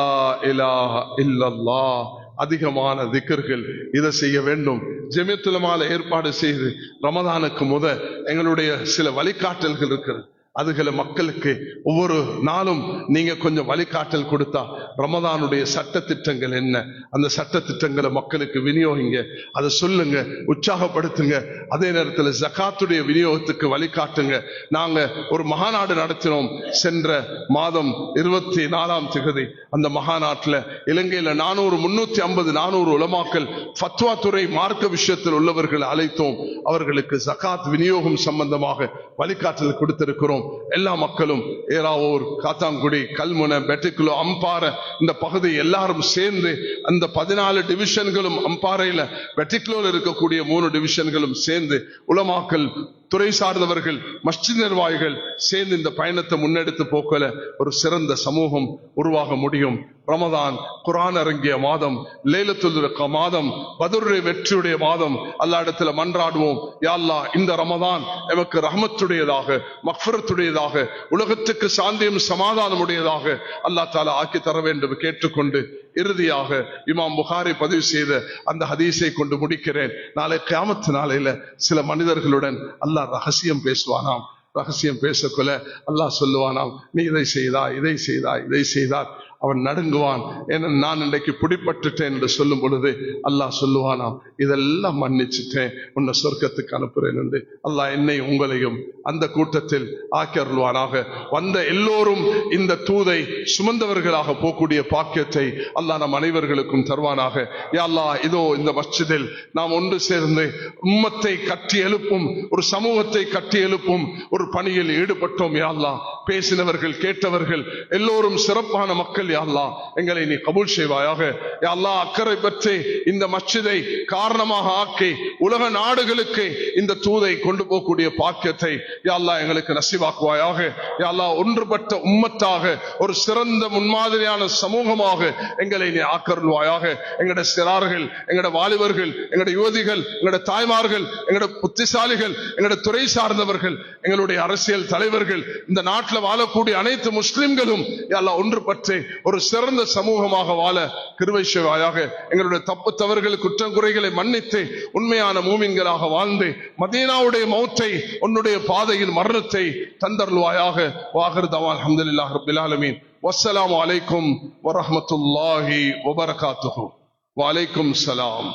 இலாஹ இல்லல்லாஹ் அதிகமான திக்ர்கள் இதை செய்ய வேண்டும். ஜமியத்துல் உலமால ஏற்பாடு செய்து ரமதானுக்கு எங்களுடைய சில வழிகாட்டல்கள் இருக்கிறது. அதுகளை மக்களுக்கு ஒவ்வொரு நாளும் நீங்க கொஞ்சம் வழிகாட்டல் கொடுத்தா ரமதானுடைய சட்ட திட்டங்கள் என்ன, அந்த சட்ட திட்டங்களை மக்களுக்கு விநியோகிங்க, அதை சொல்லுங்க, உற்சாகப்படுத்துங்க. அதே நேரத்தில் ஜகாத்துடைய விநியோகத்துக்கு வழிகாட்டுங்க. நாங்க ஒரு மகாநாடு நடத்தினோம் சென்ற மாதம் 24ஆம் தேதி. அந்த மகாநாட்டில் இலங்கையில 350-400 உலமாக்கள் ஃபத்வா துறை மார்க்க விஷயத்தில் உள்ளவர்கள் அழைத்தோம். அவர்களுக்கு ஜகாத் விநியோகம் சம்பந்தமாக வழிகாட்டல் கொடுத்திருக்கிறோம். எல்லா மக்களும் ஏராவூர், காத்தாங்குடி, கல்முனை, பெட்டிக்குளோ, அம்பாறை இந்த பகுதி எல்லாரும் சேர்ந்து அந்த 14 டிவிஷன்களும் அம்பாறையில பெட்டிக்குளோல இருக்கக்கூடிய 3 டிவிஷன்களும் சேர்ந்து உலமாக்கள், துறை சார்ந்தவர்கள், மஸ்ஜித் நிர்வாகிகள் சேர்ந்து இந்த பயணத்தை முன்னெடுத்து போக்கல ஒரு சிறந்த சமூகம் உருவாக முடியும். ரமதான் குர்ஆன் இறங்கிய மாதம், லைலத்துல் மாதம், பத்ருடைய வெற்றியுடைய மாதம். அல்லாஹ் இடத்துல மன்றாடுவோம், யா அல்லாஹ் இந்த ரமதான் எமக்கு ரஹ்மத்துடையதாக, மக்ஃபிரத்துடையதாக, உலகத்துக்கு சாந்தியும் சமாதானம் உடையதாக அல்லாஹ் தஆலா ஆக்கி தர வேண்டும் கேட்டுக்கொண்டு இறுதியாக இமாம் புகாரி பதிவு செய்த அந்த ஹதீஸை கொண்டு முடிக்கிறேன். நாளை கியாமத் நாளையில சில மனிதர்களுடன் அல்லாஹ் ரகசியம் பேசுவானாம். ரகசியம் பேசக்கொள்ள அல்லாஹ் சொல்லுவானாம், நீ இதை செய்தாய், இதை செய்தாய், இதை செய்தாய். அவன் நடுங்குவான். ஏன்னா நான் இன்றைக்கு பிடிபட்டுட்டேன் என்று சொல்லும் பொழுது அல்லாஹ் சொல்லுவானாம், இதெல்லாம் மன்னிச்சுட்டேன், உன்னை சொர்க்கத்துக்கு அனுப்புறேன் என்று. அல்லாஹ் என்னை உங்களையும் அந்த கூட்டத்தில் ஆக்கியருள்வானாக. வந்த எல்லோரும் இந்த தூதை சுமந்தவர்களாக போகக்கூடிய பாக்கியத்தை அல்லாஹ் நம் அனைவர்களுக்கும் தருவானாக. யா அல்லாஹ், இதோ இந்த மஸ்ஜிதில் நாம் ஒன்று சேர்ந்து உம்மத்தை கட்டி எழுப்பும், ஒரு சமூகத்தை கட்டி எழுப்பும் ஒரு பணியில் ஈடுபட்டோம். யா அல்லாஹ், பேசினவர்கள் கேட்டவர்கள் எல்லோரும் சிறப்பான மக்கள். யா அல்லாஹ், எங்களை நீ கபூல் செய்வாயாக. யா அல்லாஹ், அக்கறை பற்றி இந்த மஸ்ஜிதை காரணமாக ஆக்கி உலக நாடுகளுக்கு இந்த தூதை கொண்டு போகக்கூடிய பாக்கியத்தை யா அல்லாஹ் எங்களுக்கு நசீபாக்குவாயாக. யா அல்லாஹ், ஒன்றுபட்ட உம்மத்தாக, ஒரு சிறந்த முன்மாதிரியான சமூகமாக எங்களை நீ ஆக்கருள்வாயாக. எங்களுடைய சிறார்கள், எங்களுடைய வாலிபர்கள், எங்களுடைய யுவதிகள், எங்களுடைய தாய்மார்கள், எங்களுடைய புத்திசாலிகள், எங்களுடைய துறை சார்ந்தவர்கள், எங்களுடைய அரசியல் தலைவர்கள், இந்த நாட்டில் வாழக்கூடிய அனைத்து முஸ்லிம்களும் யா அல்லாஹ் ஒன்றுபட்டு ஒரு சிறந்த சமூகமாக வாழ கிருபை செய்வாயாக. எங்களுடைய தப்பு தவறுகள் குற்றம் குறைகளை மன்னித்து உண்மையான மூமின்களாக வாழ்ந்து மதீனாவுடைய மௌத்தை, உன்னுடைய பாதையில் மரணத்தை தந்தருள்வாயாக. வாஹிர் தவான் அல்ஹம்துலில்லாஹி ரப்பில் ஆலமீன். வஸ்ஸலாமு அலைக்கும் வரஹ்மத்துல்லாஹி வபரகாத்துஹு. வ அலைக்கும் ஸலாம்.